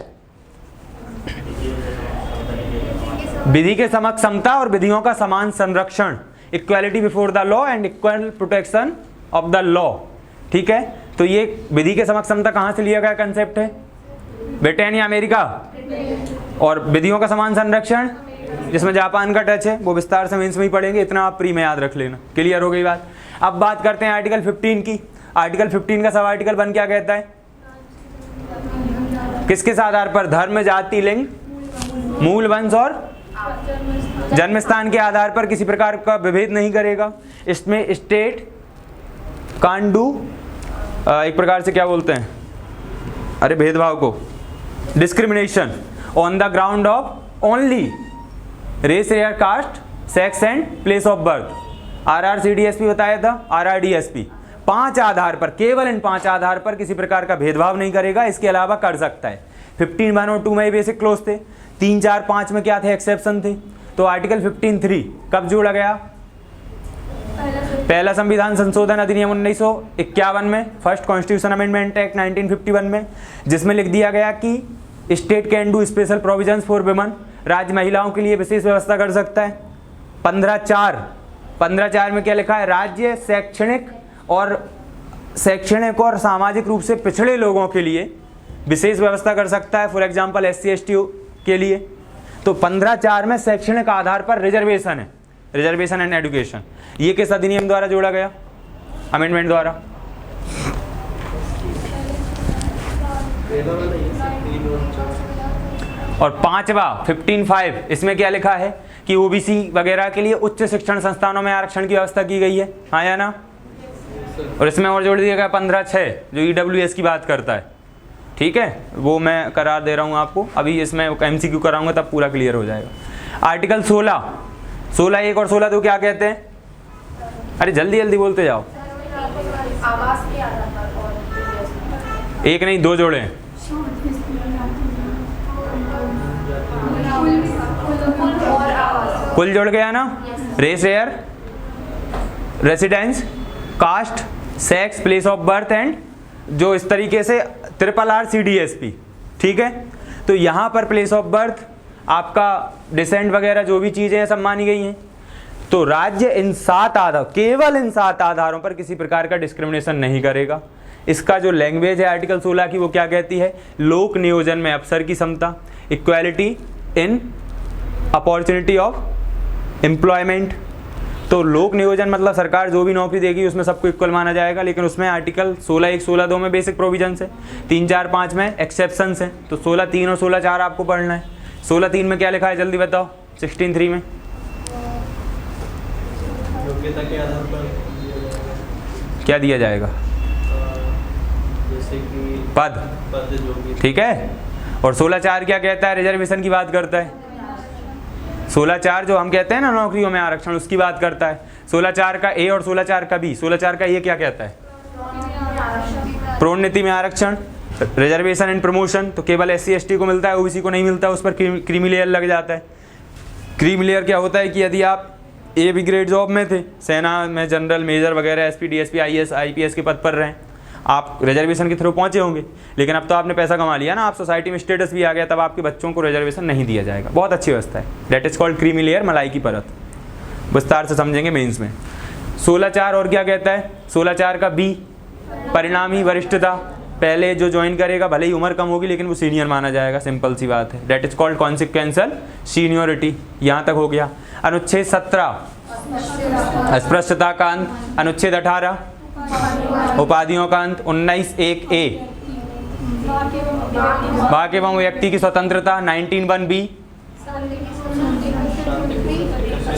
S1: विधि के समक्ष समता और विधियों का समान संरक्षण, equality before the law and equal protection of the law. ठीक है, तो ये विधि के समक्ष समता कहां से लिया गया कंसेप्ट है? ब्रिटेन या अमेरिका? और विधियों का समान संरक्षण जिसमें जापान का टच है, वो विस्तार से मेंस में ही पढ़ेंगे, इतना आप प्री में याद रख लेना। क्लियर हो गई बात? अब बात करते हैं आर्टिकल 15 की। आर्टिकल 15 का सब आर्टिकल 1 क्या कहता है? किस किस आधार पर? धर्म, जाति, लिंग, मूल वंश और जन्म स्थान के आधार पर किसी प्रकार का विभेद नहीं करेगा। इसमें स्टेट कांट डू, एक प्रकार से क्या बोलते हैं, अरे भेदभाव को, discrimination on the ground of only race, rare caste, sex and place of birth. RRCDSP बताया था, RRDSP 5 आधार पर, केवल इन 5 आधार पर किसी प्रकार का भेदभाव नहीं करेगा। इसके अलावा कर सकता है। 15(1) और 2 में बेसिक क्लोज थे। 3, 4, 5 में क्या थे? एक्सेप्शन थे। तो आर्टिकल 15(3) कब जोड़ा गया? पहला संविधान संशोधन अधिनियम 1951 में, फर्स्ट कॉन्स्टिट्यूशन अमेंडमेंट एक्ट 1951 में, जिसमें लिख दिया गया कि state can do special provisions for women. राज्य महिलाओं के लिए विशेष व्यवस्था कर सकता है। 15(4) में क्या लिखा है? राज्य शैक्षणिक और सामाजिक रूप से पिछड़े लोगों के लिए विशेष व्यवस्था कर सकता है, फॉर एग्जाम्पल SC ST के लिए। तो 15(4) में शैक्षणिक आधार पर रिजर्वेशन है, रिजर्वेशन एंड एजुकेशन। ये किस अधिनियम द्वारा जोड़ा गया? अमेंडमेंट द्वारा। और 5वां 15(5) इसमें क्या लिखा है कि OBC वगैरह के लिए उच्च शिक्षण संस्थानों में आरक्षण की व्यवस्था की गई है, हाँ या ना? और इसमें और जोड़ दिया गया 15(6) जो EWS की बात करता है, ठीक है, वो मैं करार दे रहा हूँ आपको, अभी इसमें MCQ कराऊंगा तब पूरा क्लियर हो जाएगा। आर्टिकल 16(1) और 16(2) क्या कहते हैं? अरे जल्दी जल्दी बोलते जाओ। एक नहीं, 2 जोड़े हैं। कुल जोड़ गया ना? Race, air, residence, caste, sex, place of birth and जो इस तरीके से RRCDSP, ठीक है। तो यहाँ पर प्लेस ऑफ बर्थ, आपका डिसेंट वगैरह जो भी चीज़ें हैं सब मानी गई हैं। तो राज्य इन 7 आधार, केवल इन 7 आधारों पर किसी प्रकार का डिस्क्रिमिनेशन नहीं करेगा। इसका जो लैंग्वेज है आर्टिकल 16 की वो क्या कहती है? लोक नियोजन में अवसर की समता, equality in opportunity of employment. तो लोक नियोजन मतलब सरकार जो भी नौकरी देगी उसमें सबको इक्वल माना जाएगा, लेकिन उसमें आर्टिकल 16(1) 16(2) में बेसिक प्रोविजंस है, 3, 4, 5 में एक्सेप्शंस हैं। तो 16(3) और 16(4) आपको पढ़ना है। 16(3) में क्या लिखा है जल्दी बताओ? 16(3) में
S3: योग्यता के आधार पर
S1: क्या दिया जाएगा?
S3: जैसे कि
S1: पद, ठीक है। और 16(4) क्या कहता है? रिजर्वेशन की बात करता है। 16(4) जो हम कहते हैं ना नौकरियों में आरक्षण, उसकी बात करता है। 16(4) का A और 16(4) का B। 16(4) का ये क्या कहता है? प्रोन्नति में आरक्षण, रिजर्वेशन एंड प्रमोशन। तो केवल SC ST को मिलता है, OBC को नहीं मिलता, उस पर क्रीमी लेयर लग जाता है। क्रीमी लेयर क्या होता है कि यदि आप A ग्रेड जॉब में थे, सेना में जनरल, मेजर वगैरह, SP DSP IAS IPS के पद पर रहें, आप रिजर्वेशन के थ्रू पहुंचे होंगे, लेकिन अब तो आपने पैसा कमा लिया ना, आप सोसाइटी में स्टेटस भी आ गया, तब आपके बच्चों को रिजर्वेशन नहीं दिया जाएगा। बहुत अच्छी व्यवस्था है, that is called creamy layer, मलाई की परत। विस्तार से समझेंगे मेंस में। 16(4) और क्या कहता है? 16(4) का B, परिणामी वरिष्ठता। पहले जो ज्वाइन करेगा भले ही उम्र कम होगी लेकिन वो सीनियर माना जाएगा, सिंपल सी बात है, that is called consequential seniority. यहाँ तक हो गया। अनुच्छेद 17 अस्पृश्यता का अंत, अनुच्छेद 18 उपाधियों का अंत, 19(1)(a) बाकी एवं व्यक्ति की स्वतंत्रता, 19(1)(b)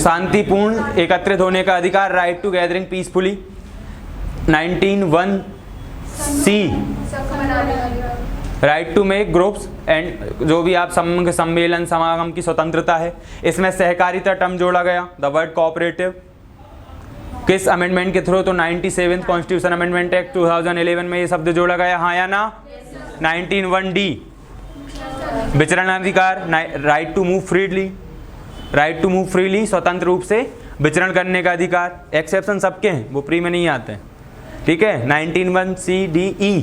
S1: शांतिपूर्ण एकत्रित होने का अधिकार, right to gathering peacefully, 19(1)(c) right to make groups and जो भी आप संघ सम्मेलन समागम की स्वतंत्रता है। इसमें सहकारिता टर्म जोड़ा गया, द वर्ड कोऑपरेटिव। किस अमेंडमेंट के थ्रू? तो 97th कॉन्स्टिट्यूशन अमेंडमेंट एक्ट 2011 में ये शब्द जोड़ा गया, हाँ या ना? 19(1)(d) विचरण अधिकार, right to move freely, right to move freely, स्वतंत्र रूप से विचरण करने का अधिकार। एक्सेप्शन सबके हैं, वो प्री में नहीं आते हैं, ठीक है। 19(1)(c)(d)(e)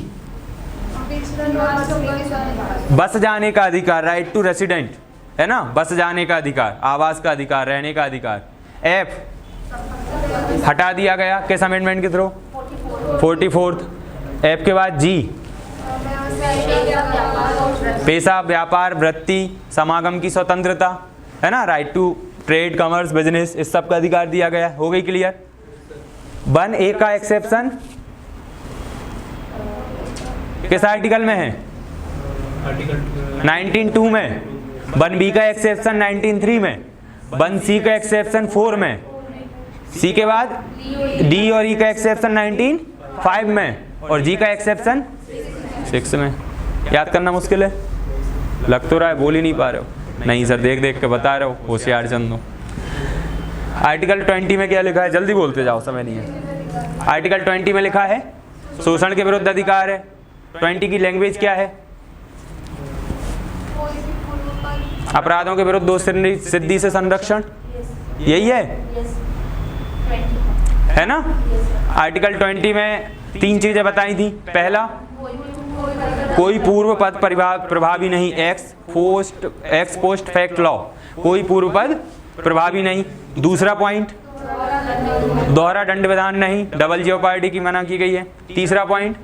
S1: बस जाने का अधिकार, राइट टू रेसिडेंट, है ना, बस जाने का अधिकार, आवास का अधिकार, रहने का अधिकार। F हटा दिया गया किस अमेंडमेंट के थ्रू? 44th। F के बाद G पेशा, व्यापार, वृत्ति, समागम की स्वतंत्रता, है ना, right to trade, commerce, business, इस सब का अधिकार दिया गया। हो गई क्लियर? 1(a) का एक्सेप्शन किस आर्टिकल में है?
S3: आर्टिकल
S1: 19(2) में। 1(b) का एक्सेप्शन 19(3) में। 1(c) का एक्सेप्शन 4 में। C के बाद D और E का एक्सेप्शन 19(5) में, और G का एक्सेप्शन 6 में। याद करना मुश्किल है? लग तो रहा है, बोल ही नहीं पा रहे हो। नहीं सर, देख देख के बता रहे हो, होशियार चंदो। आर्टिकल 20 में क्या लिखा है? जल्दी बोलते जाओ, समय नहीं है। आर्टिकल 20 में लिखा है शोषण के विरुद्ध अधिकार है। 20 की लैंग्वेज क्या है? अपराधों के विरुद्ध दोष सिद्धि से संरक्षण, यही है ना? आर्टिकल 20 में 3 चीजें बताई थी। पहला कोई पूर्व पद प्रभावी नहीं, एक्स पोस्ट फैक्ट लॉ, कोई पूर्व पद प्रभावी नहीं। दूसरा पॉइंट, दोहरा दंड विधान नहीं, डबल जेओपार्डी की मना की गई है। तीसरा पॉइंट,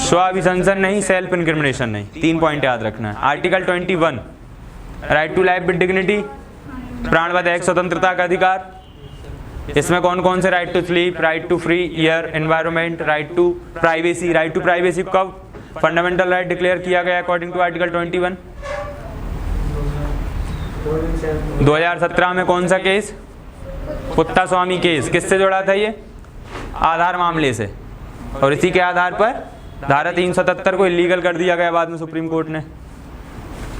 S1: स्वाभिशंसन नहीं, सेल्फ इंक्रिमिनेशन नहीं। 3 पॉइंट याद रखना है। Article 21, right to life with dignity, प्राणवध एक स्वतंत्रता का अधिकार। इसमें कौन कौन से, right to sleep, right to free air environment, right to privacy. Right to privacy कब फंडामेंटल राइट डिक्लेयर किया गया अकॉर्डिंग टू आर्टिकल 21? 2017 में। कौन सा केस? पुत्ता स्वामी केस। किससे जुड़ा था ये? आधार मामले से। और इसी के आधार पर धारा 377 को इलीगल कर दिया गया बाद में सुप्रीम कोर्ट ने।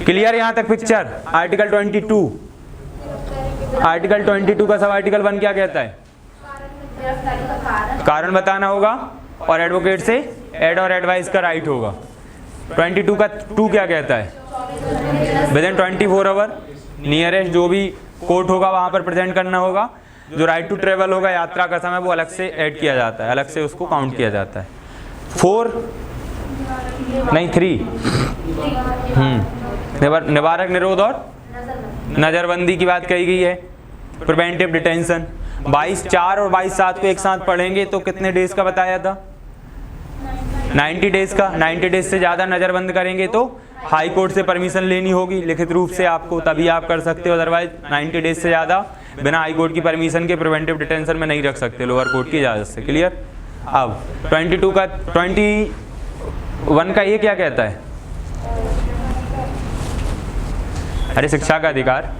S1: क्लियर यहाँ तक पिक्चर? आर्टिकल 22, आर्टिकल 22 का सब आर्टिकल 1 क्या कहता है? कारण बताना होगा और एडवोकेट से एड और एडवाइस का राइट होगा। 22 का 2 क्या कहता है? विद इन 24 आवर नियरेस्ट जो भी कोर्ट होगा वहाँ पर प्रेजेंट करना होगा। जो राइट टू ट्रेवल होगा, यात्रा का समय, वो अलग से ऐड किया जाता है, अलग से उसको काउंट किया जाता है। 3 निवारक निरोध और नज़रबंदी की बात कही गई है। प्रिवेंटिव डिटेंशन 22/4 और 22/7 को एक साथ पढ़ेंगे तो कितने डेज का बताया था? 90 डेज का। 90 डेज से ज़्यादा नज़रबंद करेंगे तो हाई कोर्ट से परमिशन लेनी होगी लिखित रूप से आपको, तभी आप कर सकते हो। अदरवाइज 90 डेज से ज़्यादा बिना हाई कोर्ट की परमिशन के प्रिवेंटिव डिटेंशन में नहीं रख सकते लोअर कोर्ट की इजाज़त से। क्लियर? अब 21 का ये क्या कहता है? अरे शिक्षा का अधिकार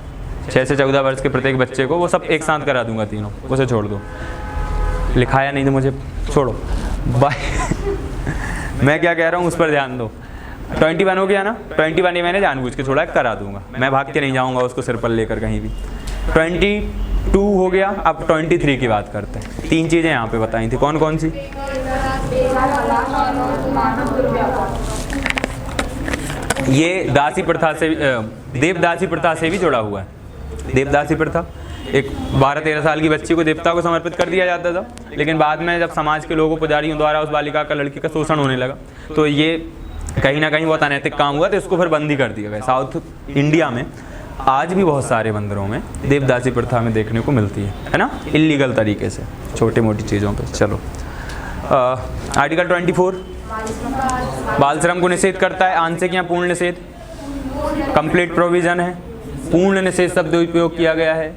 S1: 6 से 14 वर्ष के प्रत्येक बच्चे को, वो सब एक साथ करा दूंगा तीनों, उसे छोड़ दो, लिखाया नहीं तो मुझे छोड़ो बाय मैं क्या कह रहा हूँ उस पर ध्यान दो। 21 हो गया ना? 21 ही मैंने जानबूझ के छोड़ा, करा दूंगा, मैं भाग के नहीं जाऊँगा उसको सिर पर लेकर कहीं भी। 22 हो गया। अब 23 की बात करते हैं। 3 चीज़ें यहाँ पे बताई थी, कौन कौन सी? ये दासी प्रथा से, देवदासी प्रथा से भी जुड़ा हुआ है। देवदासी प्रथा, एक 12-13 साल की बच्ची को देवता को समर्पित कर दिया जाता था, लेकिन बाद में जब समाज के लोगों पुजारियों द्वारा उस बालिका का, लड़की का शोषण होने लगा तो ये कहीं ना कहीं बहुत अनैतिक काम हुआ, तो इसको फिर बंदी कर दिया गया। साउथ इंडिया में आज भी बहुत सारे मंदिरों में देवदासी प्रथा में देखने को मिलती है ना, इलीगल तरीके से, छोटी मोटी चीज़ों पे। चलो आर्टिकल 24 बाल श्रम को निषेध करता है, आंशिक या पूर्ण निषेध, कंप्लीट प्रोविजन है। पूर्ण निषेध शब्द उपयोग किया गया है,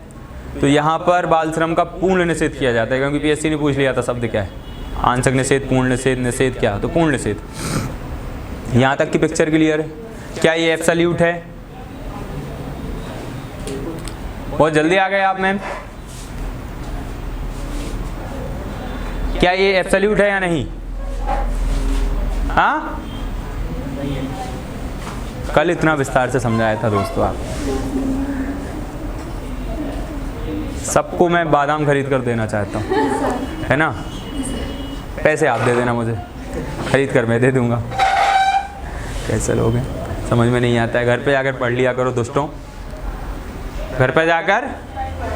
S1: तो यहाँ पर बाल श्रम का पूर्ण निषेध किया जाता है, क्योंकि पीएससी ने पूछ लिया था शब्द क्या है, आंशिक निषेध, पूर्ण निषेध, निषेध क्या, तो पूर्ण निषेध। यहाँ तक की पिक्चर क्लियर है? क्या ये एब्सोल्यूट है? बहुत जल्दी आ गए आप मैम। क्या ये एब्सोल्यूट है या नहीं? हाँ, कल इतना विस्तार से समझाया था दोस्तों। आप सबको मैं बादाम खरीद कर देना चाहता हूँ, है ना? पैसे आप दे देना मुझे, खरीद कर मैं दे दूँगा। कैसे लोग हैं, समझ में नहीं आता है। घर पे जाकर पढ़ लिया करो दोस्तों, घर पे जाकर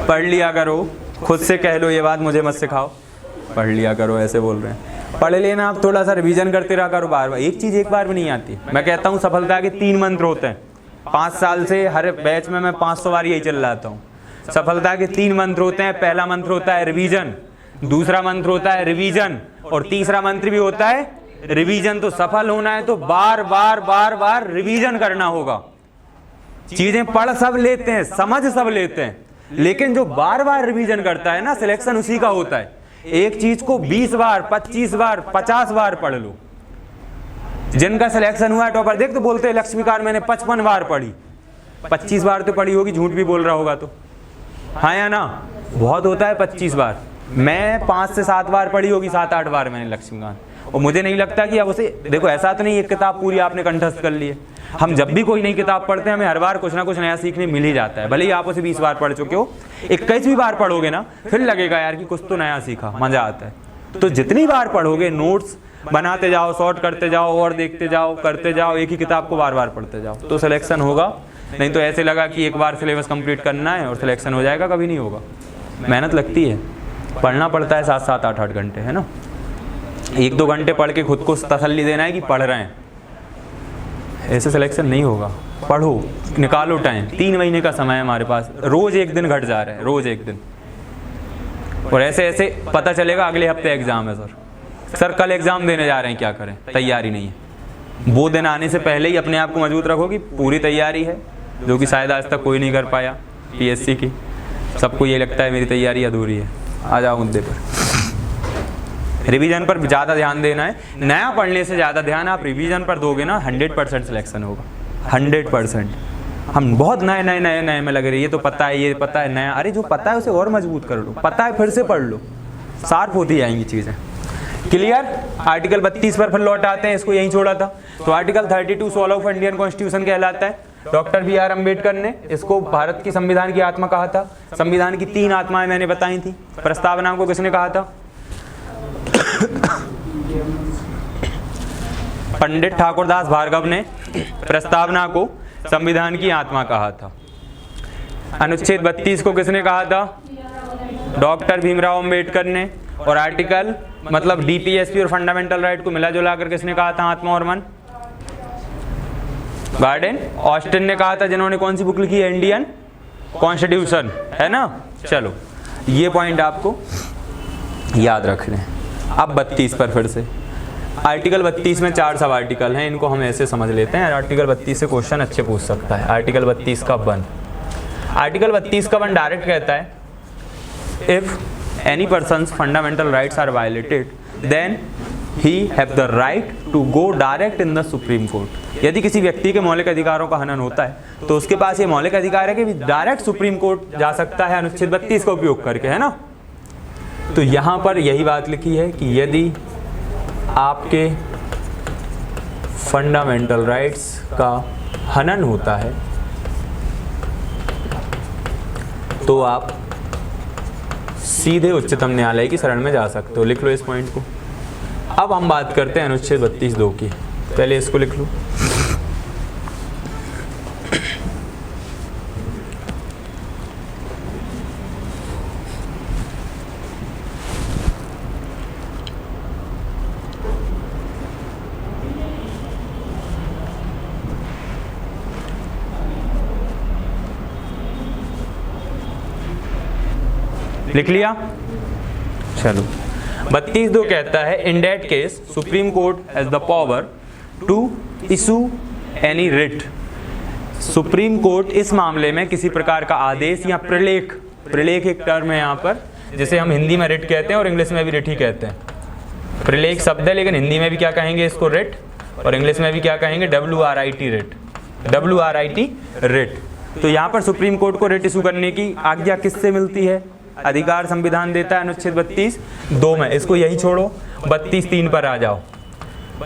S1: पढ़ लिया करो, खुद से कह लो ये बात, मुझे मत सिखाओ, पढ़ लिया करो। ऐसे बोल रहे हैं, पढ़ लेना, आप थोड़ा सा रिवीजन करते रहा करो बार बार। एक चीज़ एक बार भी नहीं आती। मैं कहता हूँ सफलता के 3 मंत्र होते हैं। 5 साल से हर बैच में मैं 500 बार यही चल रहा हूँ। सफलता के 3 मंत्र होते हैं। पहला मंत्र होता है रिवीजन, दूसरा मंत्र होता है रिवीजन, और तीसरा मंत्र भी होता है रिवीजन। तो सफल होना है तो बार बार बार बार रिवीजन करना होगा। चीजें पढ़ सब लेते हैं, समझ सब लेते हैं, लेकिन जो बार बार रिवीजन करता है ना, सिलेक्शन उसी का होता है। एक चीज को 20 बार, 25 बार, 50 बार पढ़ लो। जिनका सिलेक्शन हुआ है टॉपर, देख तो बोलते हैं लक्ष्मीकांत मैंने 55 बार पढ़ी। 25 बार तो पढ़ी होगी, झूठ भी बोल रहा होगा तो, हाँ या ना? बहुत होता है 25 बार। मैं 5 से 7 बार पढ़ी होगी, 7-8 बार मैंने लक्ष्मीकांत। और मुझे नहीं लगता कि अब उसे, देखो ऐसा तो नहीं एक किताब पूरी आपने कंठस्थ कर ली है। हम जब भी कोई नई किताब पढ़ते हैं, हमें हर बार कुछ ना कुछ नया सीखने मिल ही जाता है। भले ही आप उसे 20 बार पढ़ चुके हो, 21वीं बार पढ़ोगे ना, फिर लगेगा यार कि कुछ तो नया सीखा, मज़ा आता है। तो जितनी बार पढ़ोगे, नोट्स बनाते जाओ, शॉर्ट करते जाओ, और देखते जाओ, करते जाओ, एक ही किताब को बार बार पढ़ते जाओ, तो सिलेक्शन होगा। नहीं तो ऐसे लगा कि एक बार सिलेबस कंप्लीट करना है और सिलेक्शन हो जाएगा, कभी नहीं होगा। मेहनत लगती है, पढ़ना पड़ता है 7-7, 8-8 घंटे, है ना? 1-2 घंटे पढ़ के खुद को तसल्ली देना है कि पढ़ रहे हैं, ऐसे सिलेक्शन नहीं होगा। पढ़ो, निकालो टाइम, 3 महीने का समय है हमारे पास, रोज़ एक दिन घट जा रहा है, रोज़ एक दिन। और ऐसे ऐसे पता चलेगा अगले हफ्ते एग्ज़ाम है सर कल एग्ज़ाम देने जा रहे हैं, क्या करें, तैयारी नहीं है। वो दिन आने से पहले ही अपने आप को मजबूत रखो कि पूरी तैयारी है, जो कि शायद आज तक कोई नहीं कर पाया पीएससी की। सबको ये लगता है मेरी तैयारी अधूरी है। आ जाओ मुद्दे पर। रिवीजन पर ज़्यादा ध्यान देना है, नया पढ़ने से ज़्यादा ध्यान आप रिवीजन पर दोगे ना, 100% सिलेक्शन होगा, 100%। हम बहुत नए में लग रहे हैं, ये तो पता है, ये पता है, नया। अरे जो पता है उसे और मजबूत कर लो, पता है फिर से पढ़ लो, शार्प होती जाएंगी चीज़ें। क्लियर। आर्टिकल 32 पर फिर लौट आते हैं, इसको यहीं छोड़ा था। तो article 32 soul of Indian constitution कहलाता है। डॉक्टर BR अम्बेडकर ने इसको भारत की संविधान की आत्मा कहा था। संविधान की 3 आत्माएं मैंने बताई थी। प्रस्तावना को किसने कहा था? पंडित ठाकुरदास भार्गव ने प्रस्तावना को संविधान की आत्मा कहा था। अनुच्छेद 32 को किसने कहा था? डॉक्टर भीमराव अंबेडकर ने। और आर्टिकल मतलब DPSP और फंडामेंटल राइट को मिला जुला कर किसने कहा था? आत्मा और मन, गार्डन ऑस्टिन ने कहा था, जिन्होंने कौन सी बुक लिखी है? इंडियन कॉन्स्टिट्यूशन, है ना। चलो ये पॉइंट आपको याद रख लें। अब 32 पर फिर से, आर्टिकल 32 में 4 सब आर्टिकल हैं, इनको हम ऐसे समझ लेते हैं। आर्टिकल 32 से क्वेश्चन अच्छे पूछ सकता है। आर्टिकल 32 का 1, आर्टिकल 32 का 1 डायरेक्ट कहता है, if any persons fundamental rights are violated then he have the right to go direct in the supreme court. यदि किसी व्यक्ति के मौलिक अधिकारों का हनन होता है तो उसके पास ये मौलिक अधिकार है कि डायरेक्ट सुप्रीम कोर्ट जा सकता है अनुच्छेद 32 का उपयोग करके, है ना। तो यहाँ पर यही बात लिखी है कि यदि आपके फंडामेंटल राइट्स का हनन होता है तो आप सीधे उच्चतम न्यायालय की शरण में जा सकते हो। लिख लो इस पॉइंट को। अब हम बात करते हैं अनुच्छेद 32(2) की। पहले इसको लिख लो। लिख लिया? चलो 32(2) कहता है, in that case Supreme Court has the power to issue any writ. Supreme Court इस मामले में किसी प्रकार का आदेश या प्रलेख, प्रलेख एक टर्म है यहाँ पर, जिसे हम हिंदी में रिट कहते हैं और इंग्लिश में भी रिट ही कहते हैं। प्रलेख शब्द है, लेकिन हिंदी में भी क्या कहेंगे इसको? रिट। और इंग्लिश में भी क्या कहेंगे? WRIT writ, WRIT writ. तो यहाँ पर सुप्रीम कोर्ट को रिट इशू करने की आज्ञा किससे मिलती है? अधिकार संविधान देता है अनुच्छेद 32(2) में। इसको यही छोड़ो, 32(3) पर आ जाओ।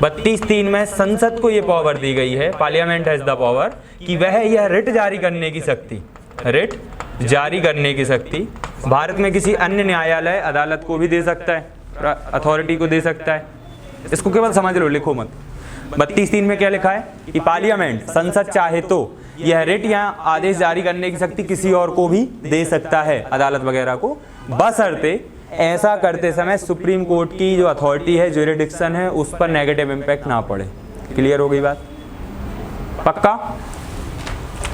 S1: 32(3) में संसद को ये पावर दी गई है, पार्लियामेंट हैज द पावर, कि वह यह रिट जारी करने की शक्ति, रिट जारी करने की शक्ति भारत में किसी अन्य न्यायालय, अदालत को भी दे सकता है, अथॉरिटी को दे सकता है। इसको केवल समझ लो, लिखो मत। 32(3) में क्या लिखा है कि पार्लियामेंट, संसद चाहे तो यह रिट या आदेश जारी करने की शक्ति किसी और को भी दे सकता है, अदालत वगैरह को, बशर्ते ऐसा करते समय सुप्रीम कोर्ट की जो अथॉरिटी है, ज्यूरिडिक्शन है, उस पर नेगेटिव इम्पैक्ट ना पड़े। क्लियर हो गई बात? पक्का?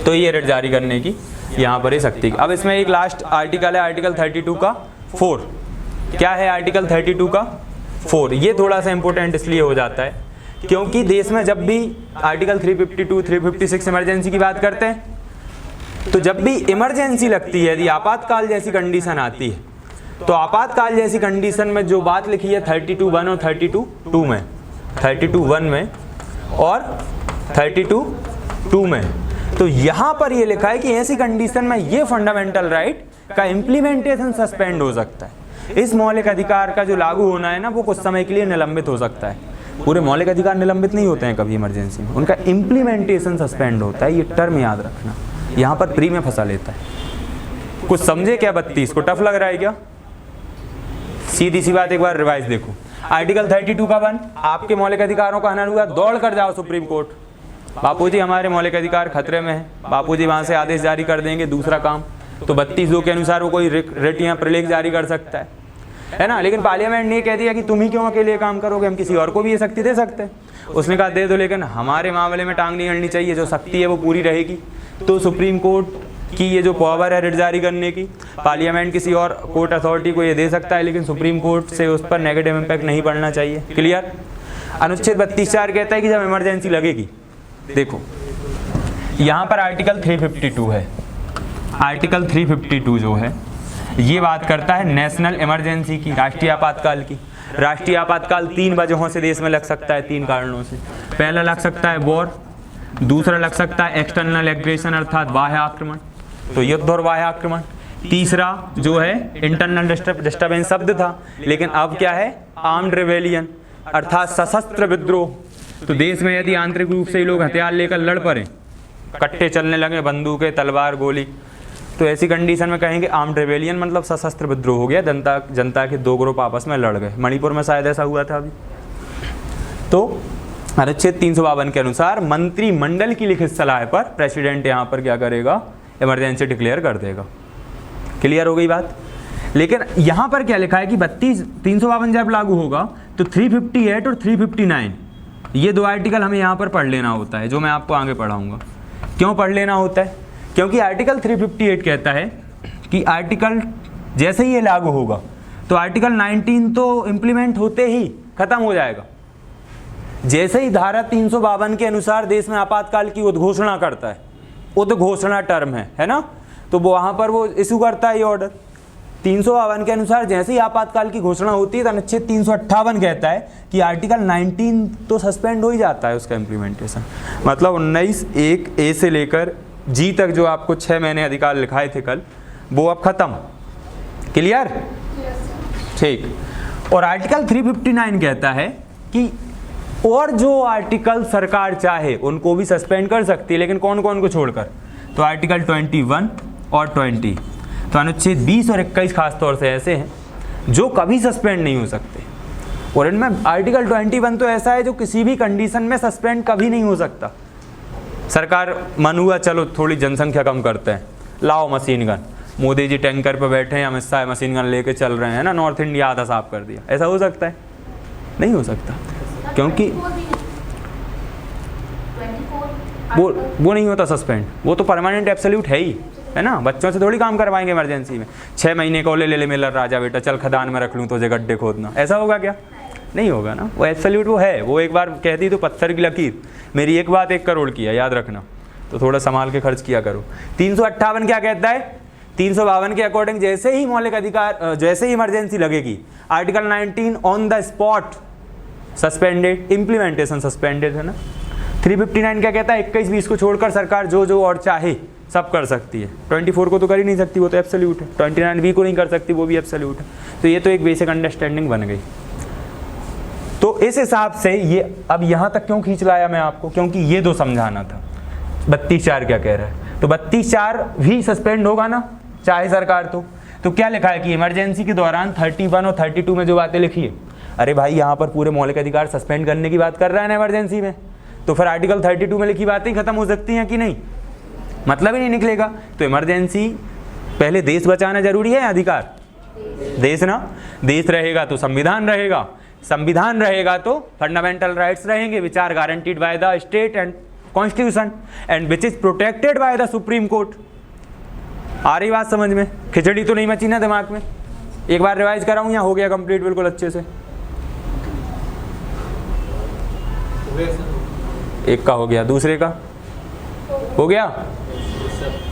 S1: तो ये रिट जारी करने की यहाँ पर ही शक्ति। अब इसमें एक लास्ट आर्टिकल है, आर्टिकल 32 का 4। क्या है आर्टिकल 32 का 4? ये थोड़ा सा इंपॉर्टेंट इसलिए हो जाता है क्योंकि देश में जब भी आर्टिकल 352, 356 इमरजेंसी की बात करते हैं, तो जब भी इमरजेंसी लगती है, यदि आपातकाल जैसी कंडीशन आती है, तो आपातकाल जैसी कंडीशन में जो बात लिखी है 32(1) और 32(2) में, 32(1) में और 32(2) में, तो यहाँ पर ये लिखा है कि ऐसी कंडीशन में ये फंडामेंटल राइट का इम्प्लीमेंटेशन सस्पेंड हो सकता है। इस मौलिक अधिकार का जो लागू होना है ना, वो कुछ समय के लिए निलंबित हो सकता है। पूरे मौलिक अधिकार निलंबित नहीं होते हैं कभी इमरजेंसी में, उनका इम्प्लीमेंटेशन सस्पेंड होता है। ये टर्म याद रखना, यहाँ पर प्री में फंसा लेता है। कुछ समझे क्या? 32 को टफ लग रहा है क्या? सीधी सी बात, एक बार रिवाइज देखो। आर्टिकल 32 का 1, आपके मौलिक अधिकारों का हनन हुआ, दौड़ कर जाओ सुप्रीम कोर्ट, बापूजी हमारे मौलिक अधिकार खतरे में है, बापूजी वहाँ से आदेश जारी कर देंगे, दूसरा काम। तो 32(2) के अनुसार वो कोई रिट या प्रलेख जारी कर सकता है। है ना। लेकिन पार्लियामेंट ने कह दिया कि तुम ही क्यों अकेले काम करोगे, हम किसी और को भी ये शक्ति दे सकते हैं। उसने कहा दे दो, लेकिन हमारे मामले में टांग नहीं अड़नी चाहिए, जो शक्ति है वो पूरी रहेगी। तो सुप्रीम कोर्ट की ये जो पावर है रिट जारी करने की, पार्लियामेंट किसी और कोर्ट अथॉरिटी को ये दे सकता है, लेकिन सुप्रीम कोर्ट से उस पर नेगेटिव इम्पैक्ट नहीं पड़ना चाहिए। क्लियर। अनुच्छेद 32(4) कहता है कि जब इमरजेंसी लगेगी, देखो यहाँ पर आर्टिकल 352 है, आर्टिकल 352 जो है ये बात करता है नेशनल इमरजेंसी की, राष्ट्रीय आपातकाल की। राष्ट्रीय आपातकाल 3 वजहों से देश में लग सकता है, 3 कारणों से। पहला लग सकता है वॉर, दूसरा लग सकता है एक्सटर्नल एग्रेशन अर्थात बाह्य आक्रमण, तो युद्ध और बाह्य आक्रमण। तीसरा जो है इंटरनल डिस्टर्बेंस शब्द था, लेकिन अब क्या है आर्म्ड रिवेलियन अर्थात सशस्त्र विद्रोह। तो देश में यदि आंतरिक रूप से लोग हथियार लेकर लड़ पड़े, कट्टे चलने लगे, बंदूकें, तलवार, गोली, तो ऐसी कंडीशन में कहेंगे आर्म्ड रिवेलियन मतलब सशस्त्र विद्रोह हो गया, जनता के 2 ग्रुप आपस में लड़ गए। मणिपुर में शायद ऐसा हुआ था अभी। तो अनुच्छेद 352 के अनुसार मंत्रिमंडल की लिखित सलाह पर प्रेसिडेंट यहाँ पर क्या करेगा, इमरजेंसी डिक्लेयर कर देगा। क्लियर हो गई बात। लेकिन यहाँ पर क्या लिखा है कि 352 जब लागू होगा तो 358 और 359 ये 2 आर्टिकल हमें यहाँ पर पढ़ लेना होता है, जो मैं आपको आगे पढ़ाऊँगा। क्यों पढ़ लेना होता है? क्योंकि आर्टिकल 358 कहता है कि आर्टिकल जैसे ही ये लागू होगा तो आर्टिकल 19 तो इम्प्लीमेंट होते ही खत्म हो जाएगा। जैसे ही धारा 352 के अनुसार देश में आपातकाल की उद्घोषणा करता है, उद्घोषणा टर्म है ना, तो वो वहाँ पर वो इशू करता है ये ऑर्डर। 352 के अनुसार जैसे ही आपातकाल की घोषणा होती है तो अनुच्छेद 358 कहता है कि आर्टिकल 19 तो सस्पेंड हो ही जाता है उसका इम्प्लीमेंटेशन। मतलब 19(1)(a) से लेकर G तक जो आपको 6 महीने अधिकार लिखाए थे कल, वो अब खत्म। क्लियर? ठीक। और आर्टिकल 359 कहता है कि और जो आर्टिकल सरकार चाहे उनको भी सस्पेंड कर सकती है, लेकिन कौन कौन को छोड़कर, तो आर्टिकल 21 और 20। तो अनुच्छेद 20 और 21 खासतौर से ऐसे हैं जो कभी सस्पेंड नहीं हो सकते। और इनमें आर्टिकल 21 तो ऐसा है जो किसी भी कंडीशन में सस्पेंड कभी नहीं हो सकता। सरकार मन हुआ चलो थोड़ी जनसंख्या कम करते हैं, लाओ machine gun, Modi ji tanker पर बैठे हैं, अमित शाह मशीन गन लेके चल रहे हैं ना, नॉर्थ इंडिया आधा साफ कर दिया, ऐसा हो सकता है? नहीं हो सकता, क्योंकि वो नहीं होता सस्पेंड, वो तो परमानेंट एब्सोल्यूट है ही, है ना। बच्चों से थोड़ी काम करवाएंगे इमरजेंसी में, 6 महीने को ले मिलर राजा बेटा चल खदान में रख लूँ तुझे गड्ढे खोदना, ऐसा होगा क्या? नहीं होगा ना। वो एब्सोल्यूट वो है, वो एक बार कहती तो पत्थर की लकीर, मेरी एक बात 1 करोड़ की है, याद रखना, तो थोड़ा संभाल के खर्च किया करो। 358 क्या कहता है? 352 के अकॉर्डिंग जैसे ही मौलिक अधिकार, जैसे ही इमरजेंसी लगेगी, article 19 on the spot suspended, implementation suspended, है ना। 359 क्या कहता है? 21-20 को छोड़कर सरकार जो और चाहे सब कर सकती है। 24 को तो कर ही नहीं सकती, वो तो एब्सोल्यूट है। 29B को नहीं कर सकती, वो भी एब्सोल्यूट है। तो ये तो एक बेसिक अंडरस्टैंडिंग बन गई। तो इस हिसाब से ये अब यहाँ तक क्यों खींच लाया मैं आपको, क्योंकि ये 2 समझाना था। 32(4) क्या कह रहा है, तो 32(4) भी सस्पेंड होगा ना, चाहे सरकार तो क्या लिखा है कि इमरजेंसी के दौरान 31 और 32 में जो बातें लिखी है, अरे भाई यहाँ पर पूरे मौलिक अधिकार सस्पेंड करने की बात कर रहा है ना इमरजेंसी में, तो फिर आर्टिकल 32 में लिखी बातें खत्म हो सकती हैं कि नहीं? मतलब ही नहीं निकलेगा। तो इमरजेंसी पहले देश बचाना जरूरी है, अधिकार देश ना, देश रहेगा तो संविधान रहेगा, संविधान रहेगा तो फंडामेंटल राइट्स रहेंगे, which are guaranteed by the state and constitution and which is protected by the supreme Court. आ रही बात समझ में? खिचड़ी तो नहीं मची ना दिमाग में? एक बार रिवाइज कराऊं या हो गया कंप्लीट बिल्कुल अच्छे से? एक का हो गया, दूसरे का हो गया?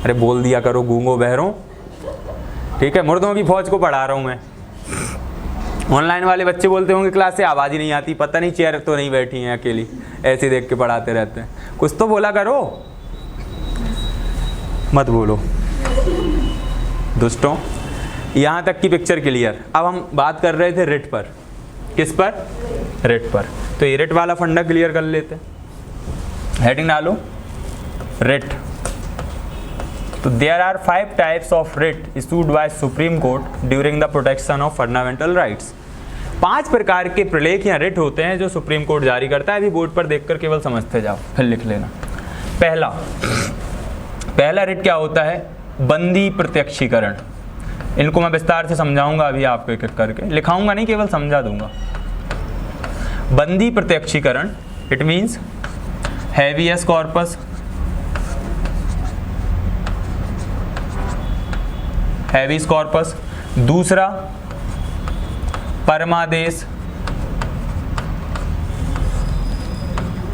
S1: अरे बोल दिया करो गूंगो बहरों, ठीक है। मुर्दों की फौज को पढ़ा रहा हूं मैं। ऑनलाइन वाले बच्चे बोलते होंगे क्लास से आवाज़ ही नहीं आती, पता नहीं चेयर तो नहीं बैठी हैं अकेली, ऐसे देख के पढ़ाते रहते हैं, कुछ तो बोला करो, मत बोलो दोस्तों। यहाँ तक की पिक्चर क्लियर। अब हम बात कर रहे थे रिट पर, किस पर? रिट पर। तो ये रिट वाला फंडा क्लियर कर लेते हैं। हेडिंग डालो, रिट। तो there are 5 types of writ issued by supreme court during the protection of fundamental rights. 5 प्रकार के प्रलेख या रिट होते हैं जो सुप्रीम कोर्ट जारी करता है। अभी बोर्ड पर देखकर केवल समझते जाओ, फिर लिख लेना। पहला रिट क्या होता है? बंदी प्रत्यक्षीकरण। इनको मैं विस्तार से समझाऊंगा अभी आपको एक एक करके, लिखाऊंगा नहीं, केवल समझा दूंगा। बंदी प्रत्यक्षीकरण, it means habeas corpus, habeas corpus. दूसरा परमादेश,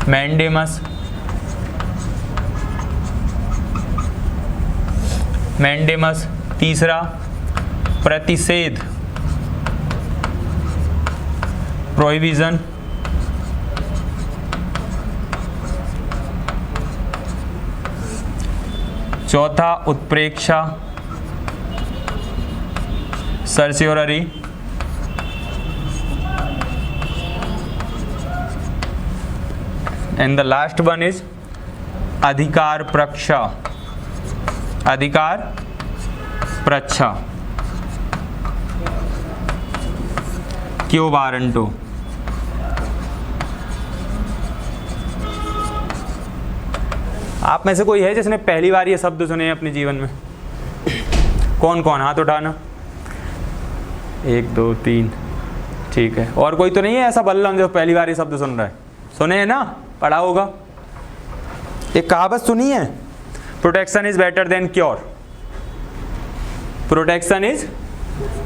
S1: मैंडेमस, मैंडेमस। तीसरा प्रतिषेध, प्रोहिबिशन। चौथा उत्प्रेक्षा, certiorari. And the last one is अधिकार प्रक्षा, अधिकार प्रच्छा, क्यों वारंटो। आप में से कोई है जिसने पहली बार ये शब्द सुने हैं अपने जीवन में? कौन कौन, हाथ उठाना। 1 2 3, ठीक है। और कोई तो नहीं है ऐसा बल्लम जो पहली बार ये शब्द सुन रहा है? सुने हैं ना, पढ़ा होगा। एक कहावत सुनी है, protection is better than cure, protection is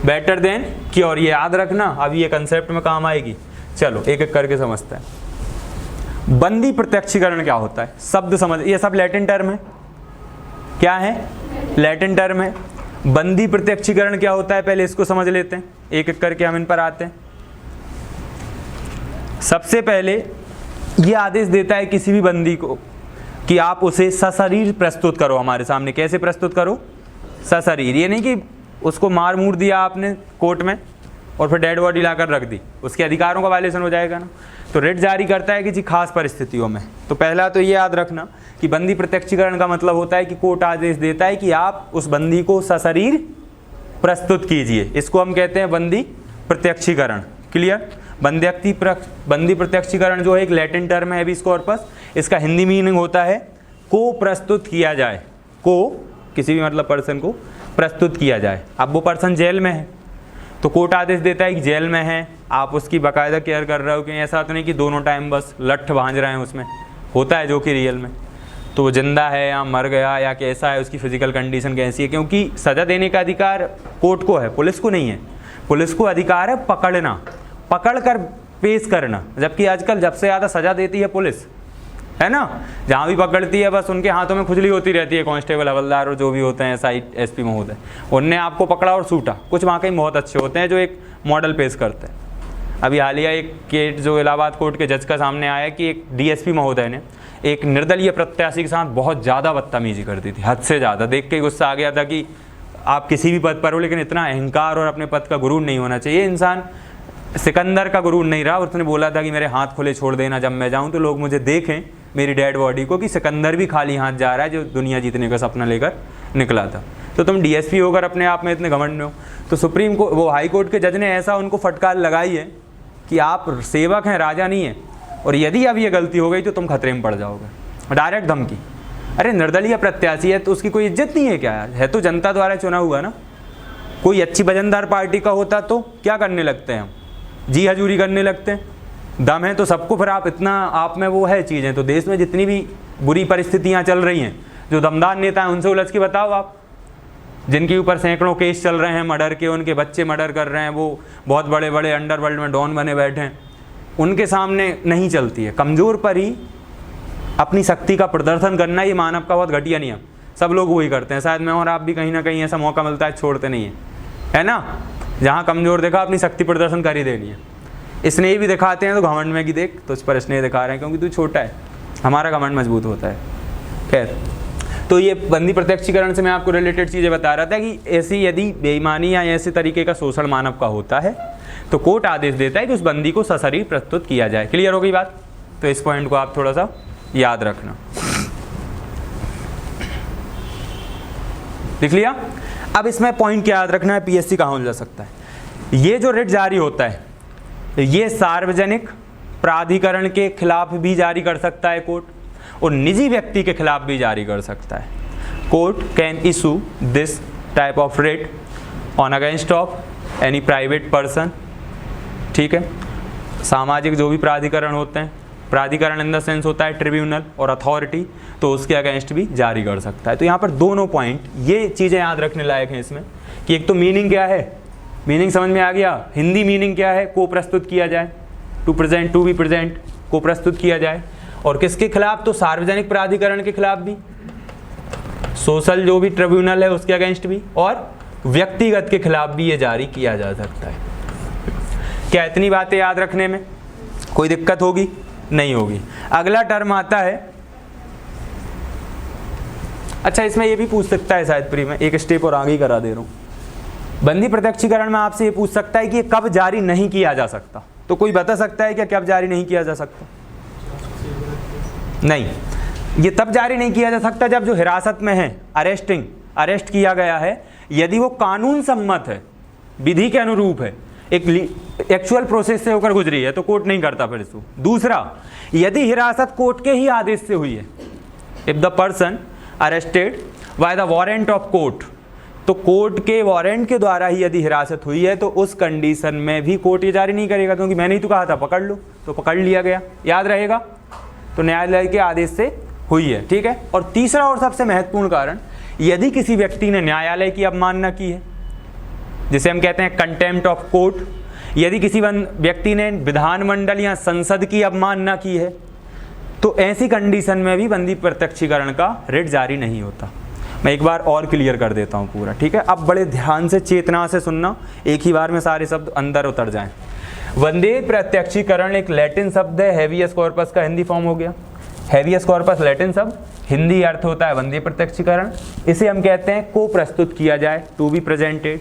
S1: better than cure. ये याद रखना, अभी ये कंसेप्ट में काम आएगी। चलो एक एक करके समझते हैं। बंदी प्रत्यक्षीकरण क्या होता है, शब्द समझ, ये सब लैटिन टर्म है। क्या है? लैटिन टर्म है। बंदी प्रत्यक्षीकरण क्या होता है, पहले इसको समझ लेते हैं, एक एक करके हम इन पर आते हैं। सबसे पहले ये आदेश देता है किसी भी बंदी को कि आप उसे सशरीर प्रस्तुत करो हमारे सामने। कैसे प्रस्तुत करो? सशरीर। ये नहीं कि उसको मार मूर दिया आपने कोर्ट में और फिर डेड बॉडी लाकर रख दी, उसके अधिकारों का वायलेशन हो जाएगा ना। तो रिट जारी करता है किसी खास परिस्थितियों में। तो पहला तो ये याद रखना कि बंदी प्रत्यक्षीकरण का मतलब होता है कि कोर्ट आदेश देता है कि आप उस बंदी को सशरीर प्रस्तुत कीजिए। इसको हम कहते हैं बंदी प्रत्यक्षीकरण। क्लियर? बंदी प्रत्यक्षीकरण जो है एक लैटिन टर्म है हैबीस कॉर्पस। इसका हिंदी मीनिंग होता है को प्रस्तुत किया जाए, को किसी भी मतलब पर्सन को प्रस्तुत किया जाए। अब वो पर्सन जेल में है तो कोर्ट आदेश देता है कि जेल में है, आप उसकी बाकायदा केयर कर रहे हो कि ऐसा तो नहीं कि दोनों टाइम बस लठ भांज रहे हैं उसमें, होता है जो कि रियल में। तो वो जिंदा है या मर गया या कैसा है, उसकी फिजिकल कंडीशन कैसी है, क्योंकि सज़ा देने का अधिकार कोर्ट को है, पुलिस को नहीं है। पुलिस को अधिकार है पकड़ना, पकड़ कर पेश करना, जबकि आजकल जब से ज़्यादा सज़ा देती है पुलिस, है ना, जहाँ भी पकड़ती है बस उनके हाथों में खुजली होती रहती है, कांस्टेबल हवलदार और जो भी होते हैं एसआई एसपी महोदय, उनने आपको पकड़ा और सूटा। कुछ वहाँ के बहुत अच्छे होते हैं जो एक मॉडल पेश करते हैं। अभी हालिया एक केस जो इलाहाबाद कोर्ट के जज का सामने आया कि एक डीएसपी महोदय ने एक निर्दलीय प्रत्याशी के साथ बहुत ज़्यादा बदतमीजी कर दी थी, हद से ज़्यादा। देख के गुस्सा आ गया था कि आप किसी भी पद पर हो लेकिन इतना अहंकार और अपने पद का गुरूर नहीं होना चाहिए। इंसान सिकंदर का गुरूर नहीं रहा, उसने बोला था कि मेरे हाथ खुले छोड़ देना, जब मैं जाऊं तो लोग मुझे देखें मेरी डेड बॉडी को कि सिकंदर भी खाली हाथ जा रहा है जो दुनिया जीतने का सपना लेकर निकला था। तो तुम डीएसपी होकर अपने आप में इतने घमंड में हो। तो सुप्रीम कोर्ट, वो हाई कोर्ट के जज ने ऐसा उनको फटकार लगाई है कि आप सेवक हैं, राजा नहीं है, और यदि अब ये गलती हो गई तो तुम खतरे में पड़ जाओगे। डायरेक्ट धमकी। अरे निर्दलीय प्रत्याशी है तो उसकी कोई इज्जत नहीं है क्या यार? है तो जनता द्वारा चुना हुआ ना। कोई अच्छी वजनदार पार्टी का होता तो क्या करने लगते हैं हम? जी हजूरी करने लगते हैं। दम है तो सबको, फिर आप इतना आप में वो है चीज़ें। तो देश में जितनी भी बुरी परिस्थितियाँ चल रही हैं, जो दमदार नेता हैं उनसे उलझ के बताओ आप, जिनके ऊपर सैकड़ों केस चल रहे हैं मर्डर के, उनके बच्चे मर्डर कर रहे हैं, वो बहुत बड़े बड़े अंडरवर्ल्ड में डॉन बने बैठे हैं, उनके सामने नहीं चलती है। कमज़ोर पर ही अपनी शक्ति का प्रदर्शन करना ये मानव का बहुत घटिया नियम, सब लोग वही करते हैं। शायद मैं और आप भी कहीं ना कहीं ऐसा मौका मिलता है छोड़ते नहीं है ना। जहाँ कमज़ोर देखा अपनी शक्ति प्रदर्शन कर ही देनी है। स्नेह भी दिखाते हैं तो घमंड में कि देख तुझ पर स्नेह दिखा रहे हैं क्योंकि तू छोटा है, हमारा घमंड मजबूत होता है। खैर, तो ये बंदी प्रत्यक्षीकरण से मैं आपको रिलेटेड चीज़ें बता रहा था कि ऐसी यदि बेईमानी या ऐसे तरीके का शोषण मानव का होता है तो कोर्ट आदेश देता है कि उस बंदी को सशरीर प्रस्तुत किया जाए। क्लियर हो गई बात? तो इस पॉइंट को आप थोड़ा सा याद रखना। लिख लिया? अब इसमें पॉइंट क्या याद रखना है, पीएससी कहाँ जा सकता है। ये जो रिट जारी होता है ये सार्वजनिक प्राधिकरण के खिलाफ भी जारी कर सकता है कोर्ट, और निजी व्यक्ति के खिलाफ भी जारी कर सकता है। Court can issue this type of writ on against of any private person, ठीक है। सामाजिक जो भी प्राधिकरण होते हैं, प्राधिकरण इन द सेंस होता है ट्रिब्यूनल और अथॉरिटी, तो उसके अगेंस्ट भी जारी कर सकता है। तो यहाँ पर दोनों पॉइंट, ये चीज़ें याद रखने लायक हैं इसमें कि एक तो मीनिंग क्या है, मीनिंग समझ में आ गया। हिंदी मीनिंग क्या है, को प्रस्तुत किया जाए, to present, to be present, को प्रस्तुत किया जाए। और किसके खिलाफ, तो सार्वजनिक प्राधिकरण के खिलाफ भी, सोशल जो भी ट्रिब्यूनल है उसके अगेंस्ट भी, और व्यक्तिगत के खिलाफ भी ये जारी किया जा सकता है। क्या इतनी बातें याद रखने में कोई दिक्कत होगी? नहीं होगी। अगला टर्म आता है, अच्छा इसमें ये भी पूछ सकता है शायद प्री में, एक स्टेप और आगे ही करा दे रहा हूं। बंदी प्रत्यक्षीकरण में आपसे ये पूछ सकता है कि ये कब जारी नहीं किया जा सकता। तो कोई बता सकता है क्या कब जारी नहीं किया जा सकता? नहीं, ये तब जारी नहीं किया जा सकता जब जो हिरासत में है, अरेस्ट किया गया है, यदि वो कानून सम्मत है, विधि के अनुरूप है, एक एक्चुअल प्रोसेस से होकर गुजरी है, तो कोर्ट नहीं करता फिर इसको। दूसरा, यदि हिरासत कोर्ट के ही आदेश से हुई है, if the person arrested by the warrant of court, तो कोर्ट के वारंट के द्वारा ही यदि हिरासत हुई है, तो उस कंडीशन में भी कोर्ट ये जारी नहीं करेगा, क्योंकि मैंने ही तो कहा था पकड़ लो, तो पकड़ लिया गया, याद रहेगा। तो न्यायालय के आदेश से हुई है, ठीक है। और तीसरा और सबसे महत्वपूर्ण कारण, यदि किसी व्यक्ति ने न्यायालय की अवमानना की है, जिसे हम कहते हैं कंटेम्प्ट ऑफ कोर्ट, यदि किसी व्यक्ति ने विधानमंडल या संसद की अवमानना की है, तो ऐसी कंडीशन में भी बंदी प्रत्यक्षीकरण का रिट जारी नहीं होता। मैं एक बार और क्लियर कर देता हूँ पूरा, ठीक है। अब बड़े ध्यान से, चेतना से सुनना, एक ही बार में सारे शब्द अंदर उतर जाएं। बंदी प्रत्यक्षीकरण एक लैटिन शब्द है, हेवियस कॉर्पस का हिंदी फॉर्म हो गया। हेवियस कॉर्पस लैटिन शब्द, हिंदी अर्थ होता है बंदी प्रत्यक्षीकरण। इसे हम कहते हैं को प्रस्तुत किया जाए, टू बी प्रेजेंटेड।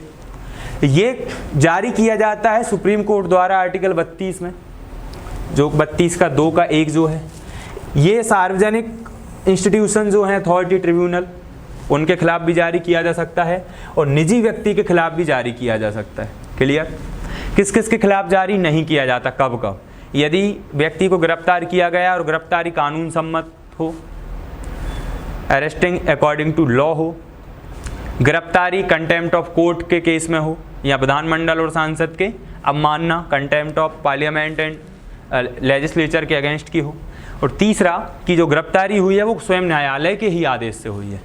S1: ये जारी किया जाता है सुप्रीम कोर्ट द्वारा आर्टिकल 32 में, जो 32 का 2 का 1 जो है। ये सार्वजनिक इंस्टीट्यूशन जो हैं, अथॉरिटी, ट्रिब्यूनल, उनके खिलाफ भी जारी किया जा सकता है, और निजी व्यक्ति के खिलाफ भी जारी किया जा सकता है। क्लियर? किस किस के खिलाफ जारी नहीं किया जाता, कब कब? यदि व्यक्ति को गिरफ्तार किया गया और गिरफ्तारी कानून सम्मत हो, अरेस्टिंग अकॉर्डिंग टू लॉ हो, गिरफ्तारी कंटेम्प्ट ऑफ कोर्ट के केस में हो, या विधानमंडल और सांसद के अवमानना, contempt of parliament and legislature के अगेंस्ट की हो, और तीसरा कि जो गिरफ्तारी हुई है वो स्वयं न्यायालय के ही आदेश से हुई है,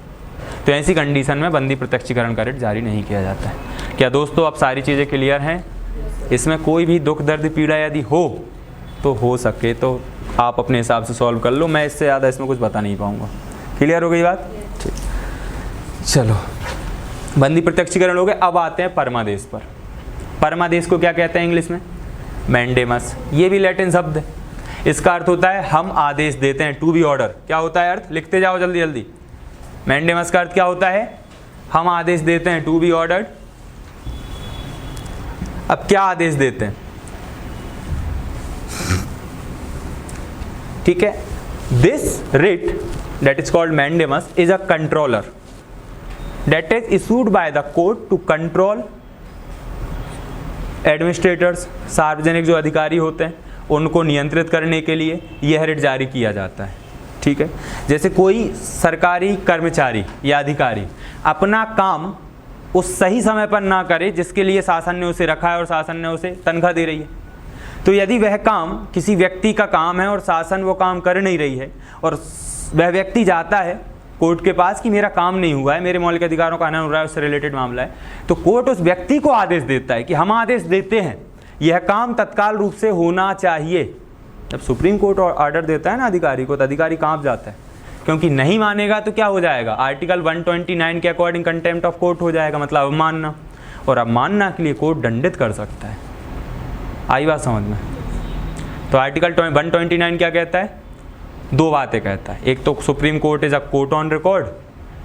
S1: तो ऐसी कंडीशन में बंदी प्रत्यक्षीकरण का रिट जारी नहीं किया जाता है। क्या दोस्तों अब सारी चीज़ें क्लियर हैं? इसमें कोई भी दुख दर्द पीड़ा यदि हो तो हो सके तो आप अपने हिसाब से सॉल्व कर लो, मैं इससे ज़्यादा इसमें कुछ बता नहीं पाऊँगा। क्लियर हो गई बात? ठीक, चलो बंदी प्रत्यक्षीकरण हो गए। अब आते हैं परमादेश पर। परमादेश को क्या कहते हैं इंग्लिश में? मैंडेमस। ये भी लैटिन शब्द है। इसका अर्थ होता है हम आदेश देते हैं, टू बी ऑर्डर। क्या होता है अर्थ? लिखते जाओ जल्दी जल्दी। मैंडेमस का अर्थ क्या होता है? हम आदेश देते हैं, टू बी ऑर्डर्ड। अब क्या आदेश देते हैं? ठीक है, this writ that is called mandamus is a controller that is issued by the court to control administrators, सार्वजनिक जो अधिकारी होते हैं उनको नियंत्रित करने के लिए यह रिट जारी किया जाता है। ठीक है, जैसे कोई सरकारी कर्मचारी या अधिकारी अपना काम उस सही समय पर ना करे जिसके लिए शासन ने उसे रखा है और शासन ने उसे तनख्वाह दे रही है, तो यदि वह काम किसी व्यक्ति का काम है और शासन वो काम कर नहीं रही है और वह व्यक्ति जाता है कोर्ट के पास कि मेरा काम नहीं हुआ है, मेरे मौलिक अधिकारों का हनन हो रहा है, उससे रिलेटेड मामला है, तो कोर्ट उस व्यक्ति को आदेश देता है कि हम आदेश देते हैं यह काम तत्काल रूप से होना चाहिए। जब सुप्रीम कोर्ट ऑर्डर देता है ना अधिकारी को, तो अधिकारी कांप जाता है, क्योंकि नहीं मानेगा तो क्या हो जाएगा? आर्टिकल 129 के अकॉर्डिंग कंटेम्प्ट ऑफ कोर्ट हो जाएगा, मतलब अवमानना, और अवमानना के लिए कोर्ट दंडित कर सकता है। आई बात समझ में? तो आर्टिकल 129 क्या कहता है? दो बातें कहता है, एक तो supreme court is a court on record,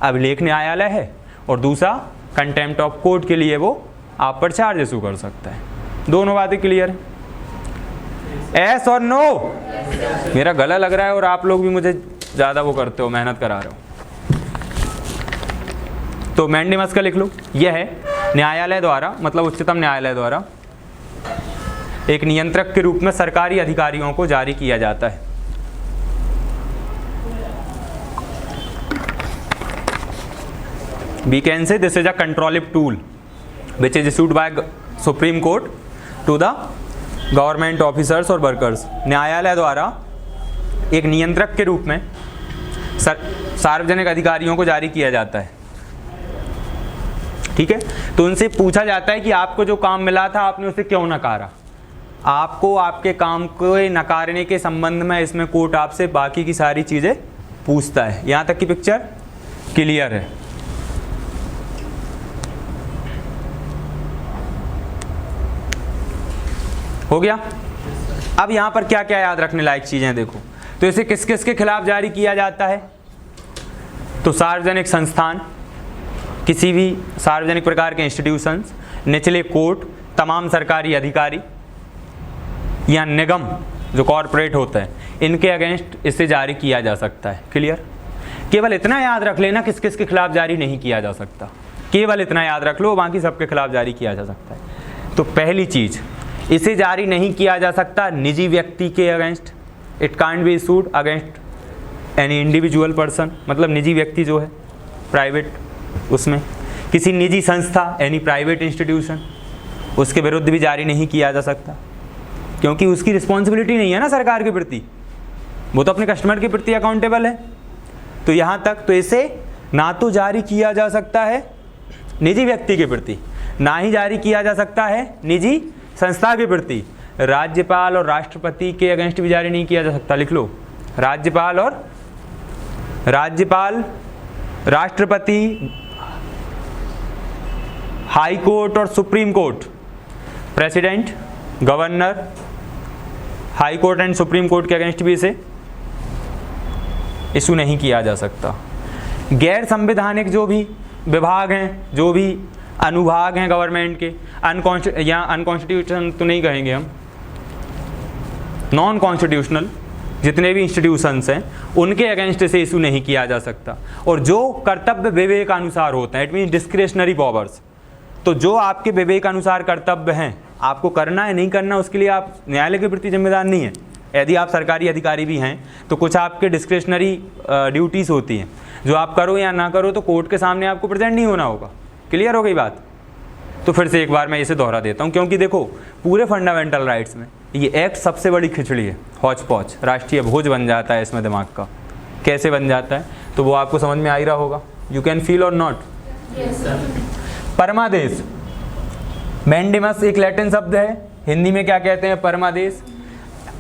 S1: अभिलेख न्यायालय है, और दूसरा कंटेम्प्ट ऑफ कोर्ट के लिए वो आप पर चार्ज इशू कर सकता है। दोनों बातें क्लियर है? एस और नो? मेरा गला लग रहा है और आप लोग भी मुझे ज़्यादा वो करते हो, मेहनत करा रहे हो। तो मैंडेमस का लिख लो, यह है न्यायालय द्वारा, मतलब उच्चतम न्यायालय द्वारा एक नियंत्रक के रूप में सरकारी अधिकारियों को जारी किया जाता है। We can say this is a controlling tool which is issued by supreme court to the government officers और वर्कर्स। न्यायालय द्वारा एक नियंत्रक के रूप में सार्वजनिक अधिकारियों को जारी किया जाता है। ठीक है, तो उनसे पूछा जाता है कि आपको जो काम मिला था आपने उसे क्यों नकारा। आपको आपके काम को नकारने के संबंध में इसमें कोर्ट आपसे बाकी की सारी चीज़ें पूछता है। यहाँ तक की पिक्चर क्लियर है। हो गया। अब यहाँ पर क्या क्या याद रखने लायक चीज़ें देखो। तो इसे किस किस के खिलाफ जारी किया जाता है? तो सार्वजनिक संस्थान, किसी भी सार्वजनिक प्रकार के इंस्टीट्यूशंस, निचले कोर्ट, तमाम सरकारी अधिकारी या निगम जो कॉरपोरेट होते हैं, इनके अगेंस्ट इसे जारी किया जा सकता है। क्लियर? केवल इतना याद रख लेना किस किस के खिलाफ जारी नहीं किया जा सकता, केवल इतना याद रख लो, बाकी सबके खिलाफ जारी किया जा सकता है। तो पहली चीज़, इसे जारी नहीं किया जा सकता निजी व्यक्ति के against. It can't be issued against any individual person, मतलब निजी व्यक्ति जो है प्राइवेट, उसमें किसी निजी संस्था एनी प्राइवेट इंस्टीट्यूशन, उसके विरुद्ध भी जारी नहीं किया जा सकता, क्योंकि उसकी रिस्पॉन्सिबिलिटी नहीं है ना सरकार के प्रति, वो तो अपने कस्टमर के प्रति अकाउंटेबल है। तो यहाँ तक तो इसे ना तो जारी किया जा सकता है निजी व्यक्ति के प्रति, ना ही जारी किया जा सकता है निजी संस्था के प्रति। राज्यपाल और राष्ट्रपति के अगेंस्ट भी जारी नहीं किया जा सकता। लिख लो, राज्यपाल, राष्ट्रपति, हाई कोर्ट और supreme court, president, governor, high court and supreme court के अगेंस्ट भी इसे इशू नहीं किया जा सकता। गैर संवैधानिक जो भी विभाग हैं, जो भी अनुभाग हैं गवर्नमेंट के, अनकॉन्स्टिट्यूशनल तो नहीं कहेंगे हम, नॉन कॉन्स्टिट्यूशनल जितने भी इंस्टीट्यूशंस हैं, उनके अगेंस्ट इसे इशू नहीं किया जा सकता। और जो कर्तव्य विवेक अनुसार होते हैं, इट मीन्स डिस्क्रिशनरी पावर्स, तो जो आपके विवेक अनुसार कर्तव्य हैं, आपको करना है नहीं करना, उसके लिए आप न्यायालय के प्रति जिम्मेदार नहीं है। यदि आप सरकारी अधिकारी भी हैं तो कुछ आपके डिस्क्रिशनरी ड्यूटीज़ होती हैं, जो आप करो या ना करो तो कोर्ट के सामने आपको प्रेजेंट नहीं होना होगा। क्लियर हो गई बात? तो फिर से एक बार मैं इसे दोहरा देता हूँ, क्योंकि देखो पूरे फंडामेंटल राइट्स में ये एक्ट सबसे बड़ी खिचड़ी है, हौच पौच, राष्ट्रीय भोज बन जाता है इसमें दिमाग का। कैसे बन जाता है तो वो आपको समझ में आ ही रहा होगा। यू कैन फील और नॉट? परमादेश, मैंडेमस एक लैटिन शब्द है, हिंदी में क्या कहते हैं? परमादेश।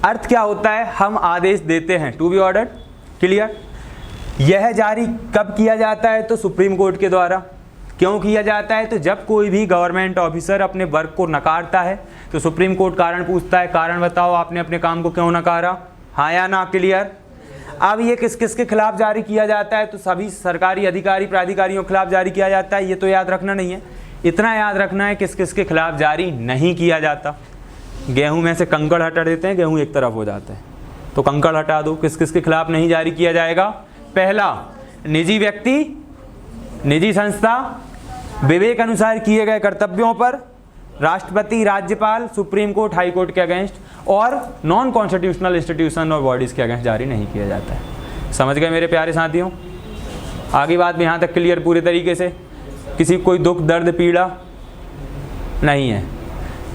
S1: अर्थ क्या होता है? हम आदेश देते हैं, टू बी ऑर्डर्ड। क्लियर? यह जारी कब किया जाता है? तो सुप्रीम कोर्ट के द्वारा। क्यों किया जाता है? तो जब कोई भी गवर्नमेंट ऑफिसर अपने वर्क को नकारता है तो सुप्रीम कोर्ट कारण पूछता है, कारण बताओ आपने अपने काम को क्यों नकारा, हाँ या ना। क्लियर? अब ये किस किस के खिलाफ जारी किया जाता है? तो सभी सरकारी अधिकारी प्राधिकारियों के खिलाफ जारी किया जाता है। ये तो याद रखना नहीं है, इतना याद रखना है किस किस के खिलाफ जारी नहीं किया जाता। गेहूं में से कंकड़ हटा देते हैं, गेहूं एक तरफ हो जाता है, तो कंकड़ हटा दो। किस किस के खिलाफ नहीं जारी किया जाएगा? पहला, निजी व्यक्ति, निजी संस्था, विवेक अनुसार किए गए कर्तव्यों पर, राष्ट्रपति, राज्यपाल, सुप्रीम कोर्ट, हाई कोर्ट के अगेंस्ट, और नॉन कॉन्स्टिट्यूशनल इंस्टीट्यूशन और बॉडीज़ के अगेंस्ट जारी नहीं किया जाता है। समझ गए मेरे प्यारे साथियों? आगे बात यहाँ तक क्लियर पूरे तरीके से? किसी कोई दुख दर्द पीड़ा नहीं है?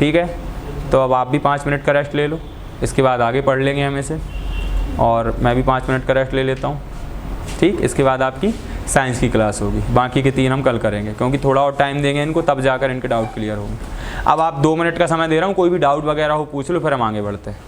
S1: ठीक है, तो अब आप भी 5 मिनट का रेस्ट ले लो, इसके बाद आगे पढ़ लेंगे हम इसे, और मैं भी 5 मिनट का रेस्ट ले लेता हूँ। ठीक, इसके बाद आपकी साइंस की क्लास होगी, बाकी के 3 हम कल करेंगे, क्योंकि थोड़ा और टाइम देंगे इनको, तब जाकर इनके डाउट क्लियर होंगे। अब आप 2 मिनट का समय दे रहा हूँ, कोई भी डाउट वगैरह हो पूछ लो, फिर हम आगे बढ़ते हैं।